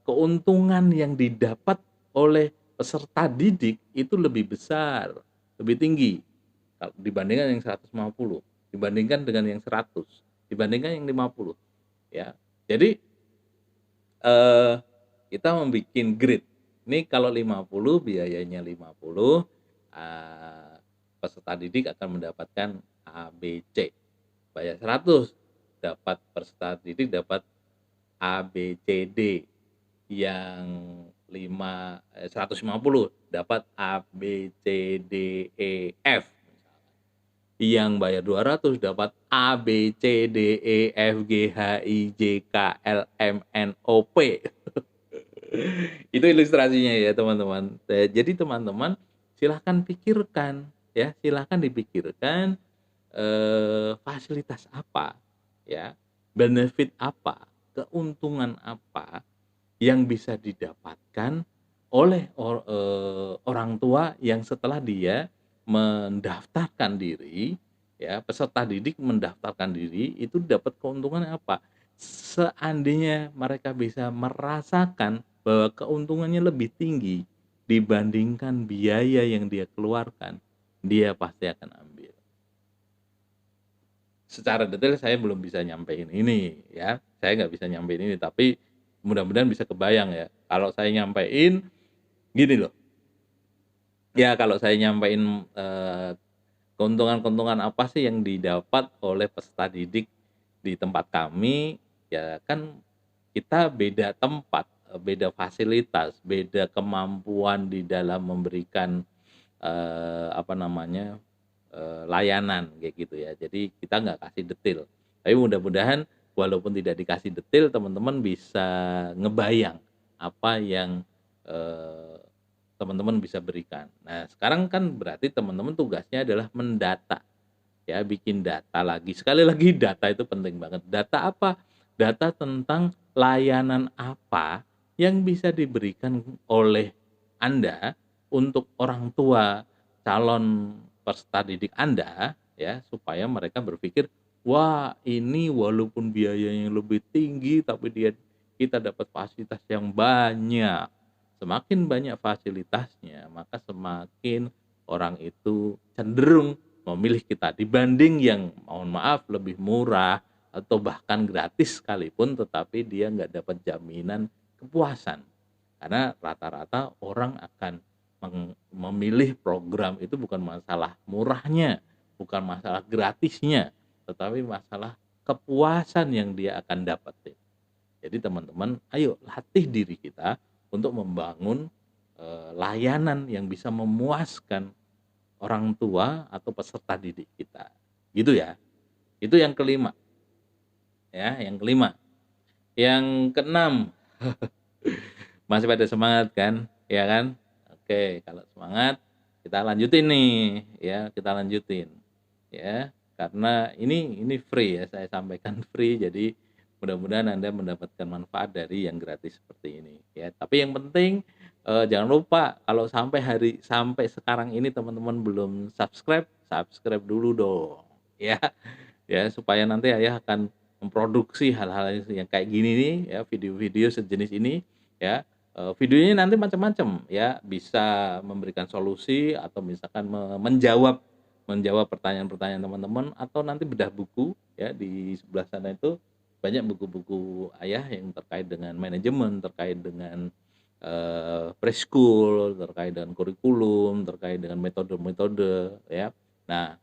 keuntungan yang didapat oleh peserta didik itu lebih besar, lebih tinggi dibandingkan yang 150, dibandingkan dengan yang 100, dibandingkan yang 50 ya. Jadi kita membuat grid. Ini kalau 50 biayanya 50, peserta didik akan mendapatkan ABC. Bayar 100, dapat peserta didik dapat ABCD. Yang 150 dapat ABCDEF. Yang bayar 200 dapat A, B, C, D, E, F, G, H, I, J, K, L, M, N, O, P. Itu ilustrasinya ya teman-teman. Jadi teman-teman silahkan pikirkan ya, silahkan dipikirkan fasilitas apa ya, benefit apa, keuntungan apa yang bisa didapatkan oleh orang tua yang setelah dia mendaftarkan diri ya, peserta didik mendaftarkan diri itu dapat keuntungan apa. seandainya mereka bisa merasakan bahwa keuntungannya lebih tinggi dibandingkan biaya yang dia keluarkan, dia pasti akan ambil. Secara detail saya belum bisa nyampein ini ya, saya nggak bisa nyampein ini, tapi mudah-mudahan bisa kebayang ya. Kalau saya nyampein gini loh, ya kalau saya nyampein, keuntungan-keuntungan apa sih yang didapat oleh peserta didik di tempat kami, ya kan kita beda tempat, beda fasilitas, beda kemampuan di dalam memberikan, apa namanya, layanan kayak gitu ya. Jadi kita nggak kasih detail. Tapi mudah-mudahan walaupun tidak dikasih detail, teman-teman bisa ngebayang apa yang, eee, teman-teman bisa berikan. Nah, sekarang kan berarti teman-teman tugasnya adalah mendata, ya, bikin data lagi. Sekali lagi data itu penting banget. Data apa? Data tentang layanan apa yang bisa diberikan oleh Anda untuk orang tua calon peserta didik Anda, ya, supaya mereka berpikir, "Wah, ini walaupun biayanya lebih tinggi tapi kita dapat fasilitas yang banyak." Semakin banyak fasilitasnya, maka semakin orang itu cenderung memilih kita dibanding yang mohon maaf lebih murah atau bahkan gratis sekalipun tetapi dia nggak dapat jaminan kepuasan. Karena rata-rata orang akan memilih program itu bukan masalah murahnya, bukan masalah gratisnya, tetapi masalah kepuasan yang dia akan dapetin. Jadi teman-teman, ayo latih diri kita untuk membangun, layanan yang bisa memuaskan orang tua atau peserta didik kita, gitu ya. Itu yang kelima, ya, yang kelima. Yang keenam, masih pada semangat kan? Ya kan? Oke, kalau semangat kita lanjutin nih, ya, kita lanjutin. Ya, karena ini free ya, saya sampaikan free, jadi mudah-mudahan Anda mendapatkan manfaat dari yang gratis seperti ini, ya. Tapi yang penting, jangan lupa kalau sampai sekarang ini teman-teman belum subscribe, subscribe dulu dong, ya. Ya, supaya nanti Ayah akan memproduksi hal-hal yang kayak gini nih ya, video-video sejenis ini ya. Videonya nanti macam-macam ya, bisa memberikan solusi atau misalkan menjawab menjawab pertanyaan-pertanyaan teman-teman atau nanti bedah buku ya, di sebelah sana itu banyak buku-buku Ayah yang terkait dengan manajemen, terkait dengan, preschool, terkait dengan kurikulum, terkait dengan metode-metode ya. Nah,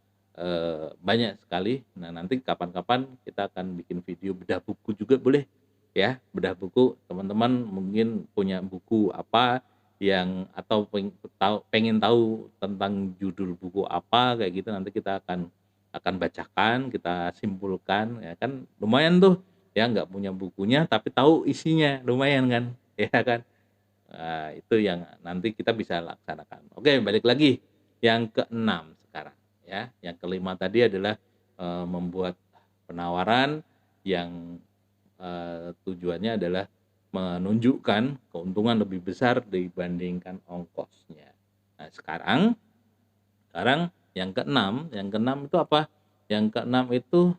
banyak sekali. Nah, nanti kapan-kapan kita akan bikin video bedah buku juga boleh, ya. Bedah buku, teman-teman mungkin punya buku apa yang atau pengen tahu tentang judul buku apa, kayak gitu, nanti kita akan bacakan, kita simpulkan, ya kan lumayan tuh, ya nggak punya bukunya tapi tahu isinya, lumayan kan, ya kan? Nah, itu yang nanti kita bisa laksanakan. Oke, balik lagi yang keenam sekarang ya. Yang kelima tadi adalah, membuat penawaran yang, tujuannya adalah menunjukkan keuntungan lebih besar dibandingkan ongkosnya. Nah, sekarang yang keenam itu apa? Yang keenam itu,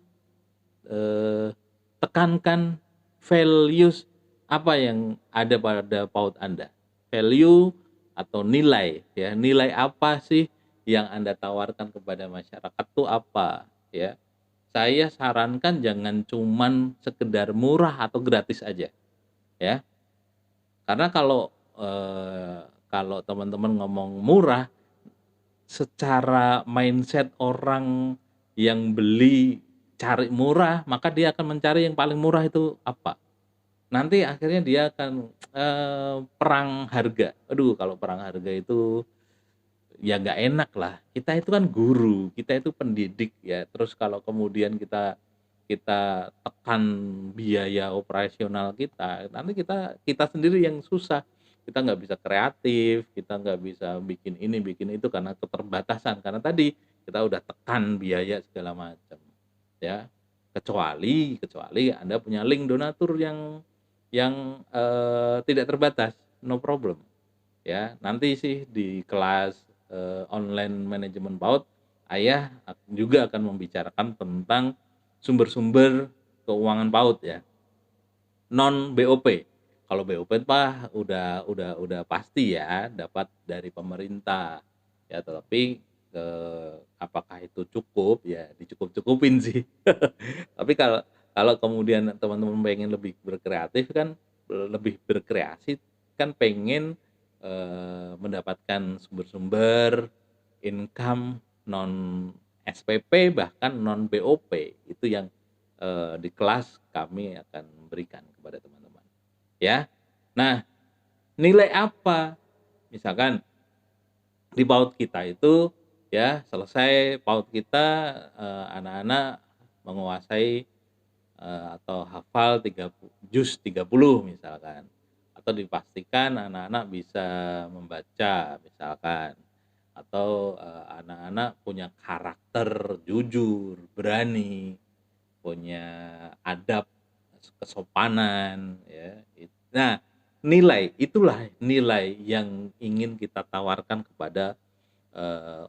eee, tekankan values apa yang ada pada PAUD Anda. Value atau nilai ya, nilai apa sih yang Anda tawarkan kepada masyarakat tuh apa ya. Saya sarankan jangan cuman sekedar murah atau gratis aja ya. Karena kalau teman-teman ngomong murah, secara mindset orang yang beli cari murah, maka dia akan mencari yang paling murah itu apa. Nanti akhirnya dia akan, perang harga. Aduh, kalau perang harga itu ya nggak enak lah. Kita itu kan guru, kita itu pendidik ya, terus kalau kemudian kita kita tekan biaya operasional kita, nanti kita kita sendiri yang susah. Kita nggak bisa kreatif, kita nggak bisa bikin ini, bikin itu karena keterbatasan, karena tadi kita udah tekan biaya segala macam, ya. Kecuali kecuali Anda punya link donatur yang tidak terbatas, no problem. Ya, nanti sih di kelas, online manajemen PAUD, Ayah juga akan membicarakan tentang sumber-sumber keuangan PAUD ya. non BOP. Kalau BOP mah udah pasti ya dapat dari pemerintah. Ya, tetapi apakah itu cukup? Ya dicukup-cukupin sih. Tapi kalau kalau kemudian teman-teman pengen lebih berkreatif kan, lebih berkreasi kan pengen mendapatkan sumber-sumber income non SPP bahkan non BOP itu yang di kelas kami akan berikan kepada teman-teman ya. Nah, nilai apa? Misalkan di PAUD kita itu ya selesai PAUD kita anak-anak menguasai atau hafal 30 juz 30 misalkan, atau dipastikan anak-anak bisa membaca misalkan, atau anak-anak punya karakter jujur, berani, punya adab, kesopanan ya. Nah, itulah nilai yang ingin kita tawarkan kepada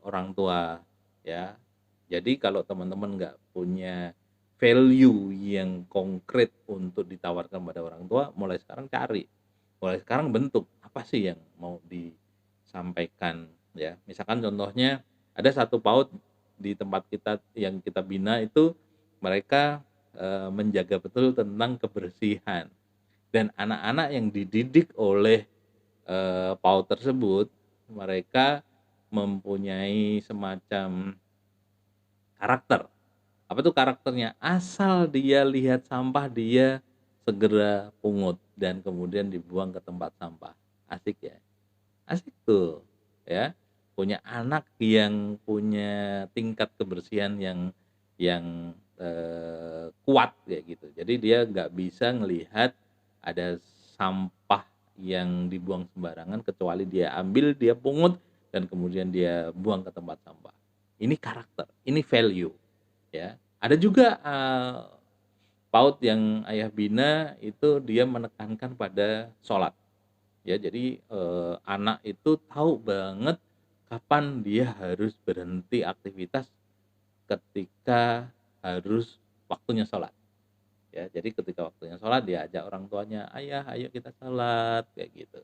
orang tua ya. Jadi kalau teman-teman nggak punya value yang konkret untuk ditawarkan pada orang tua, mulai sekarang cari, mulai sekarang bentuk apa sih yang mau disampaikan ya. Misalkan contohnya ada satu PAUD di tempat kita yang kita bina itu mereka menjaga betul tentang kebersihan, dan anak-anak yang dididik oleh PAUD tersebut mereka mempunyai semacam karakter. Apa tuh karakternya? Asal dia lihat sampah dia segera pungut dan kemudian dibuang ke tempat sampah. Asik ya? Asik tuh ya. Punya anak yang punya tingkat kebersihan yang kuat kayak gitu. Jadi dia nggak bisa ngelihat ada sampah yang dibuang sembarangan kecuali dia ambil, dia pungut dan kemudian dia buang ke tempat sampah. Ini karakter, ini value ya. Ada juga PAUD yang ayah bina itu dia menekankan pada sholat ya. Jadi anak itu tahu banget kapan dia harus berhenti aktivitas ketika harus waktunya sholat ya. Jadi ketika waktunya sholat dia ajak orang tuanya, ayah ayo kita sholat kayak gitu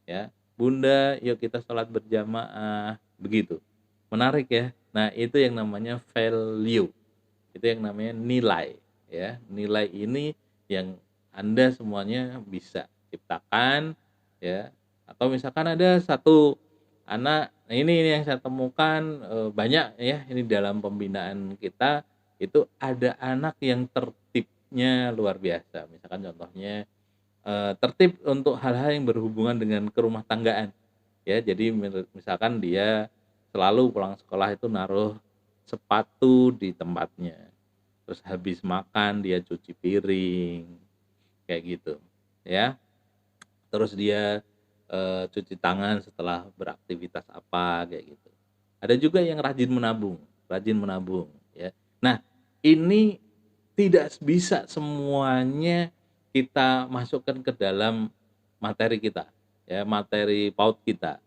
ya, bunda yuk kita sholat berjamaah, begitu. Menarik ya. Nah itu yang namanya value, itu yang namanya nilai ya. Nilai ini yang Anda semuanya bisa ciptakan ya. Atau misalkan ada satu anak, nah ini yang saya temukan banyak ya ini dalam pembinaan kita, itu ada anak yang tertibnya luar biasa. Misalkan contohnya tertib untuk hal-hal yang berhubungan dengan kerumah tanggaan ya. Jadi misalkan dia selalu pulang sekolah itu naruh sepatu di tempatnya, terus habis makan dia cuci piring kayak gitu ya. Terus dia cuci tangan setelah beraktivitas apa kayak gitu. Ada juga yang rajin menabung ya. Nah, ini tidak bisa semuanya kita masukkan ke dalam materi kita ya, materi PAUD kita.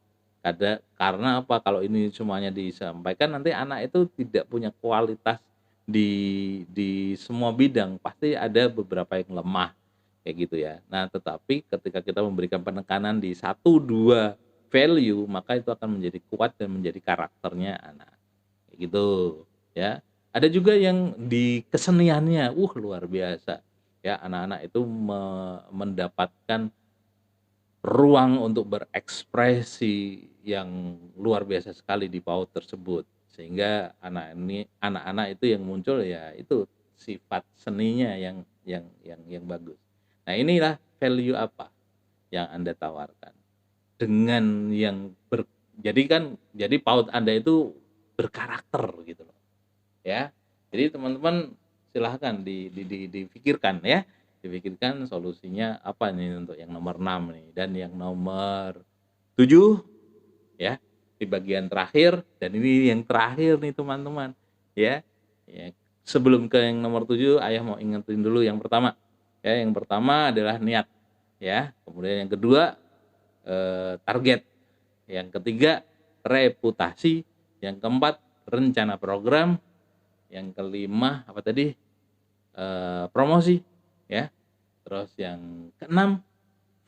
Karena apa? Kalau ini semuanya disampaikan nanti anak itu tidak punya kualitas di semua bidang, pasti ada beberapa yang lemah kayak gitu ya. Nah, tetapi ketika kita memberikan penekanan di satu dua value, maka itu akan menjadi kuat dan menjadi karakternya anak. Kayak gitu ya. Ada juga yang di keseniannya, luar biasa. Ya, anak-anak itu mendapatkan ruang untuk berekspresi yang luar biasa sekali di PAUD tersebut. Sehingga anak-anak itu yang muncul ya itu sifat seninya yang bagus. Nah, inilah value apa yang Anda tawarkan. Dengan yang jadi PAUD Anda itu berkarakter gitu loh. Ya. Jadi teman-teman silahkan dipikirkan ya. Dipikirkan solusinya apa nih untuk yang nomor 6 nih, dan yang nomor 7 ya di bagian terakhir, dan ini yang terakhir nih teman-teman ya. Ya, sebelum ke yang nomor 7 ayah mau ingetin dulu yang pertama. Ya, yang pertama adalah niat ya. Kemudian yang kedua target. Yang ketiga reputasi, yang keempat rencana program, yang kelima apa tadi? Promosi ya. Terus yang keenam,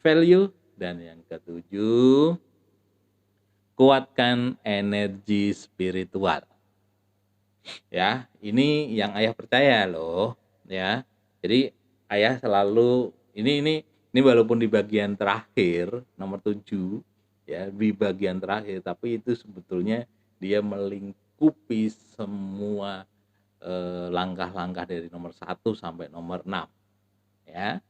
value. Dan yang ketujuh, kuatkan energi spiritual. Ya, ini yang ayah percaya loh, ya. Jadi ayah selalu ini walaupun di bagian terakhir nomor 7 ya, di bagian terakhir, tapi itu sebetulnya dia melingkupi semua langkah-langkah dari nomor 1 sampai nomor 6 ya.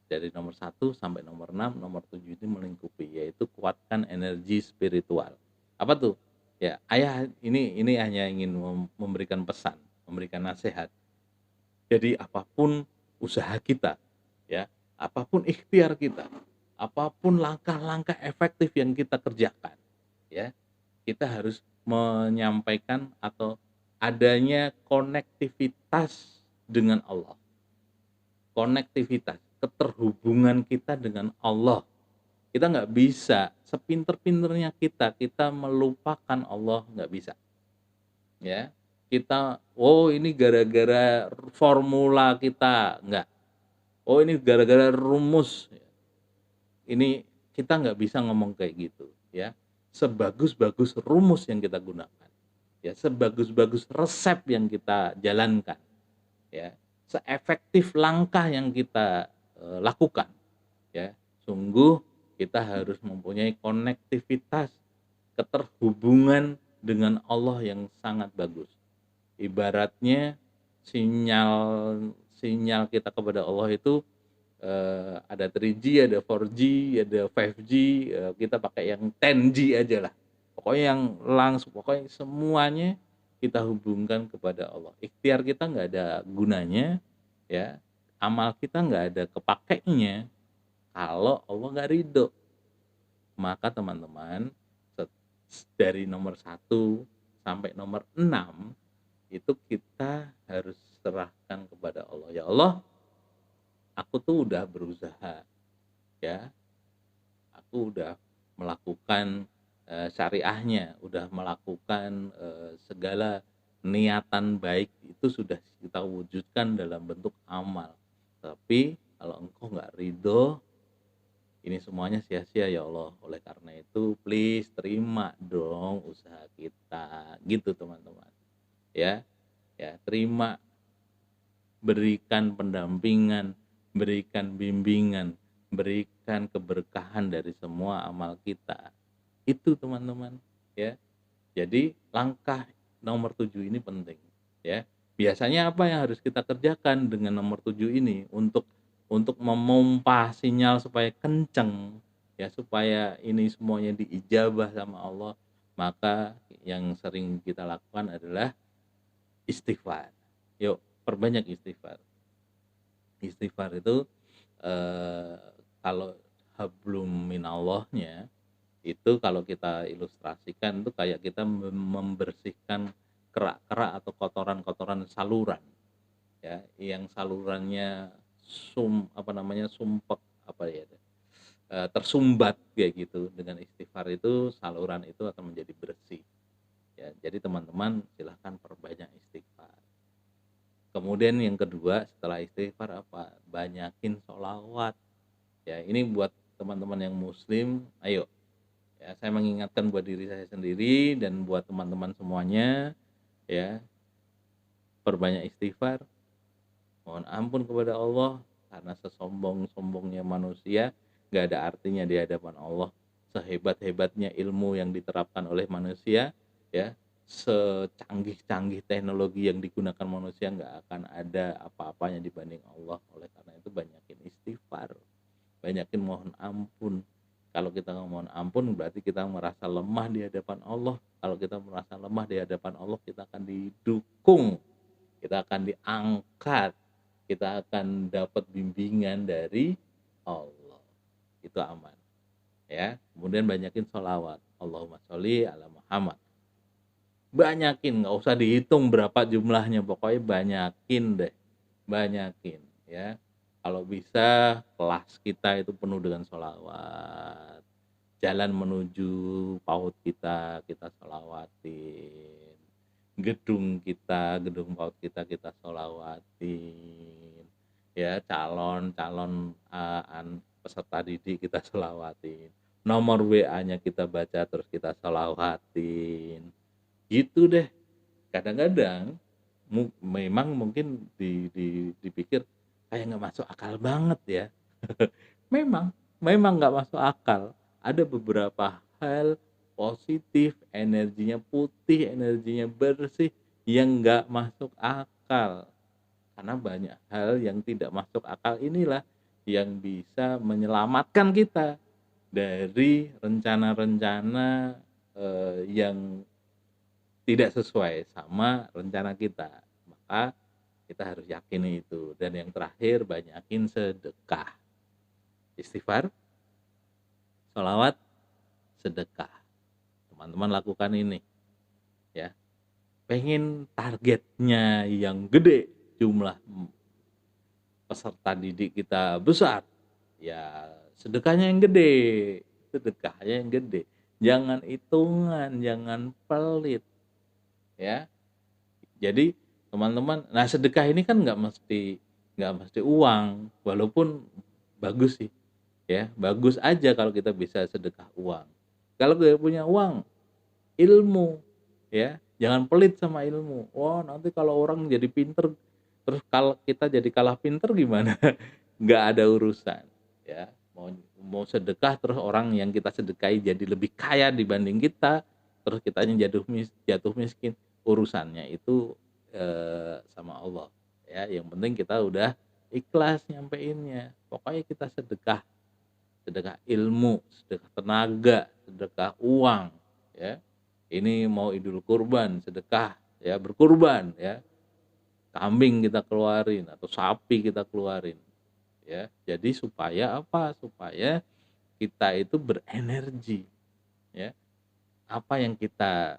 Dari nomor 1 sampai nomor 6, nomor 7 ini melingkupi, yaitu kuatkan energi spiritual. Apa tuh? Ya, ayah ini hanya ingin memberikan pesan, memberikan nasihat. Jadi apapun usaha kita, ya, apapun ikhtiar kita, apapun langkah-langkah efektif yang kita kerjakan, ya, kita harus menyampaikan atau adanya konektivitas dengan Allah. Konektivitas, keterhubungan kita dengan Allah. Kita nggak bisa, sepinter-pinternya kita melupakan Allah, nggak bisa. Ya, kita, oh ini gara-gara formula kita, nggak. Oh ini gara-gara rumus. Ini kita nggak bisa ngomong kayak gitu. Ya, sebagus-bagus rumus yang kita gunakan. Ya, sebagus-bagus resep yang kita jalankan. Ya, seefektif langkah yang kita lakukan, ya, sungguh kita harus mempunyai konektivitas, keterhubungan dengan Allah yang sangat bagus. Ibaratnya sinyal sinyal kita kepada Allah itu ada 3G, ada 4G, ada 5G, kita pakai yang 10G aja lah. Pokoknya yang langsung, pokoknya semuanya kita hubungkan kepada Allah. Ikhtiar kita nggak ada gunanya, ya. Amal kita nggak ada kepakainya kalau Allah nggak ridho. Maka teman-teman, dari nomor 1 sampai nomor 6 itu kita harus serahkan kepada Allah. Ya Allah, aku tuh udah berusaha, ya, aku udah melakukan syariahnya, udah melakukan segala niatan baik itu sudah kita wujudkan dalam bentuk amal. Tapi kalau engkau nggak ridho, ini semuanya sia-sia ya Allah. Oleh karena itu, please terima dong usaha kita, gitu teman-teman. Ya, ya terima, berikan pendampingan, berikan bimbingan, berikan keberkahan dari semua amal kita. Itu teman-teman, ya. Jadi langkah nomor 7 ini penting, ya. Biasanya apa yang harus kita kerjakan dengan nomor 7 ini untuk memompa sinyal supaya kenceng, ya, supaya ini semuanya diijabah sama Allah, maka yang sering kita lakukan adalah istighfar. Yuk, perbanyak istighfar. Istighfar itu eh, kalau hablum minallahnya itu kalau kita ilustrasikan itu kayak kita membersihkan kerak-kerak atau kotoran-kotoran saluran, ya, yang salurannya sumpek, apa ya, tersumbat kayak gitu. Dengan istighfar itu saluran itu akan menjadi bersih, ya. Jadi teman-teman silahkan perbanyak istighfar. Kemudian yang kedua setelah istighfar apa? Banyakin sholawat. Ya, ini buat teman-teman yang muslim, ayo. Ya, saya mengingatkan buat diri saya sendiri dan buat teman-teman semuanya, ya, perbanyak istighfar, mohon ampun kepada Allah, karena sesombong-sombongnya manusia gak ada artinya di hadapan Allah. Sehebat-hebatnya ilmu yang diterapkan oleh manusia, ya, secanggih-canggih teknologi yang digunakan manusia, nggak akan ada apa-apanya dibanding Allah. Oleh karena itu banyakin istighfar, banyakin mohon ampun. Kalau kita mohon ampun berarti kita merasa lemah di hadapan Allah. Kalau kita merasa lemah di hadapan Allah, kita akan didukung, kita akan diangkat, kita akan dapat bimbingan dari Allah. Itu aman, ya. Kemudian banyakin sholawat, Allahumma sholli ala Muhammad. Banyakin, nggak usah dihitung berapa jumlahnya, pokoknya banyakin deh, banyakin, ya. Kalau bisa kelas kita itu penuh dengan sholawat, jalan menuju PAUD kita sholawatin, gedung PAUD kita sholawatin, ya, calon-calon, peserta didik kita selawatin, nomor WA-nya kita baca terus kita selawatin, gitu deh. Kadang-kadang memang mungkin dipikir kayak nggak masuk akal banget ya. Memang memang nggak masuk akal. Ada beberapa hal positif, energinya putih, energinya bersih yang nggak masuk akal. Karena banyak hal yang tidak masuk akal inilah yang bisa menyelamatkan kita dari rencana-rencana, yang tidak sesuai sama rencana kita. Maka kita harus yakini itu. Dan yang terakhir, banyakin sedekah. Istighfar, sholawat, sedekah. Teman-teman lakukan ini ya. Pengen targetnya yang gede, jumlah peserta didik kita besar, ya sedekahnya yang gede, sedekahnya yang gede. Jangan hitungan, jangan pelit ya. Jadi teman-teman, nah sedekah ini kan nggak mesti uang, walaupun bagus sih ya, bagus aja kalau kita bisa sedekah uang. Kalau nggak punya uang, ilmu ya, jangan pelit sama ilmu. Wah, nanti kalau orang jadi pinter terus kalau kita jadi kalah pinter gimana? Nggak ada urusan ya. Mau sedekah terus orang yang kita sedekahi jadi lebih kaya dibanding kita, terus kitanya jatuh miskin, urusannya itu sama Allah ya. Yang penting kita udah ikhlas nyampeinnya. Pokoknya kita sedekah, sedekah ilmu, sedekah tenaga, sedekah uang ya. Ini mau Idul Kurban, sedekah ya, berkurban ya. Kambing kita keluarin atau sapi kita keluarin ya. Jadi supaya apa? Supaya kita itu berenergi ya. Apa yang kita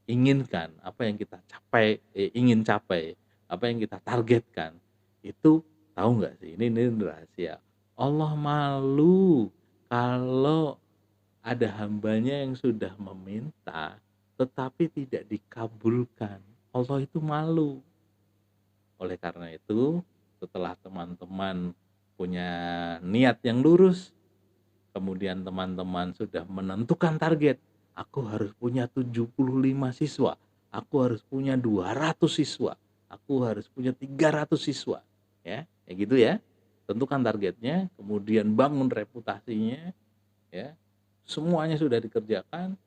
inginkan, apa yang kita ingin capai, apa yang kita targetkan itu, tahu nggak sih? Ini rahasia. Allah malu kalau ada hambanya yang sudah meminta tetapi tidak dikabulkan. Allah itu malu. Oleh karena itu, setelah teman-teman punya niat yang lurus, kemudian teman-teman sudah menentukan target, aku harus punya 75 siswa, aku harus punya 200 siswa, aku harus punya 300 siswa, ya, kayak gitu ya. Tentukan targetnya, kemudian bangun reputasinya, ya. Semuanya sudah dikerjakan,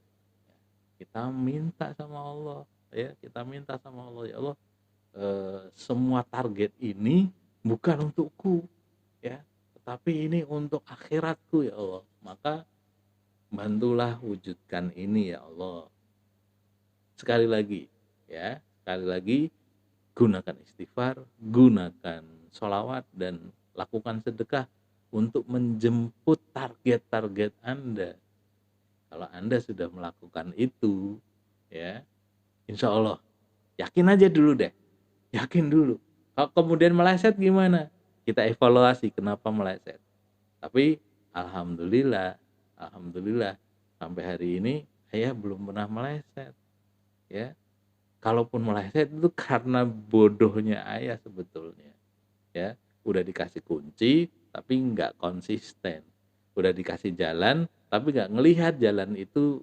kita minta sama Allah, ya, kita minta sama Allah, ya Allah, semua target ini bukan untukku ya, tetapi ini untuk akhiratku ya Allah. Maka bantulah wujudkan ini ya Allah. Sekali lagi ya, sekali lagi, gunakan istighfar, gunakan sholawat, dan lakukan sedekah untuk menjemput target-target Anda. Kalau Anda sudah melakukan itu ya, insya Allah, yakin aja dulu deh, yakin dulu. Kalau kemudian meleset gimana? Kita evaluasi kenapa meleset. Tapi alhamdulillah, alhamdulillah sampai hari ini saya belum pernah meleset ya. Kalaupun meleset itu karena bodohnya ayah sebetulnya ya. Udah dikasih kunci tapi nggak konsisten. Udah dikasih jalan tapi nggak ngelihat jalan itu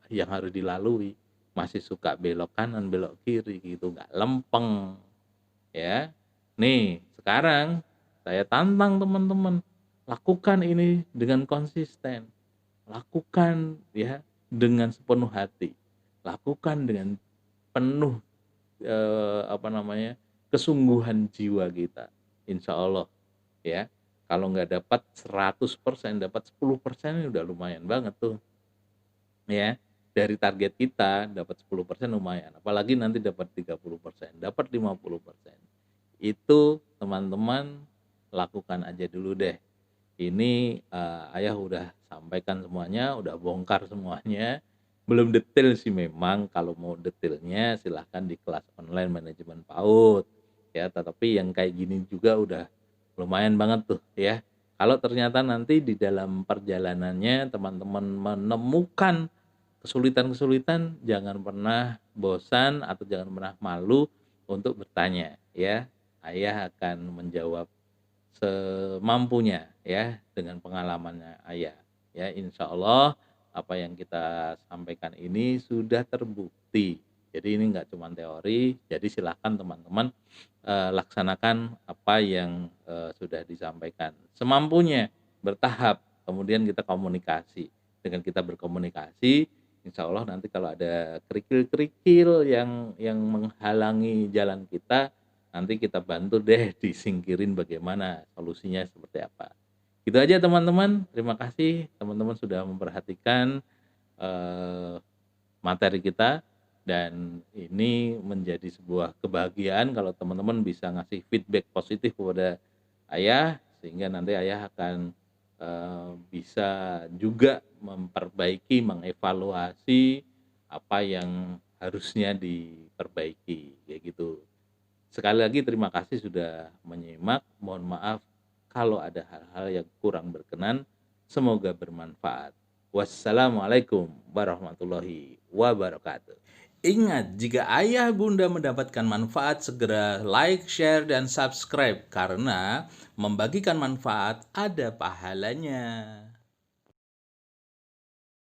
yang harus dilalui. Masih suka belok kanan, belok kiri gitu, nggak lempeng ya. Nih, sekarang saya tantang teman-teman, lakukan ini dengan konsisten. Lakukan ya dengan sepenuh hati. Lakukan dengan penuh apa namanya? Kesungguhan jiwa kita. Insya Allah ya. Kalau nggak dapat 100%, dapat 10% ini udah lumayan banget tuh. Ya, dari target kita dapat 10% lumayan, apalagi nanti dapat 30%, dapat 50%. Itu teman-teman lakukan aja dulu deh. Ini ayah udah sampaikan semuanya, udah bongkar semuanya. Belum detail sih memang, kalau mau detailnya silahkan di kelas online manajemen PAUD ya, tetapi yang kayak gini juga udah lumayan banget tuh ya. Kalau ternyata nanti di dalam perjalanannya teman-teman menemukan kesulitan-kesulitan, jangan pernah bosan atau jangan pernah malu untuk bertanya ya. ayah akan menjawab semampunya ya dengan pengalamannya ayah. Ya, insya Allah apa yang kita sampaikan ini sudah terbukti. Jadi ini nggak cuma teori, jadi silahkan teman-teman laksanakan apa yang sudah disampaikan semampunya, bertahap. Kemudian kita komunikasi. Dengan kita berkomunikasi, insya Allah nanti kalau ada kerikil-kerikil yang menghalangi jalan kita, nanti kita bantu deh disingkirin bagaimana solusinya seperti apa. Itu aja teman-teman. Terima kasih teman-teman sudah memperhatikan materi kita, dan ini menjadi sebuah kebahagiaan kalau teman-teman bisa ngasih feedback positif kepada ayah, sehingga nanti ayah akan bisa juga memperbaiki, mengevaluasi apa yang harusnya diperbaiki, kayak gitu. Sekali lagi terima kasih sudah menyimak. Mohon maaf kalau ada hal-hal yang kurang berkenan. Semoga bermanfaat. Wassalamualaikum warahmatullahi wabarakatuh. Ingat, jika ayah bunda mendapatkan manfaat, segera like, share, dan subscribe. Karena membagikan manfaat ada pahalanya.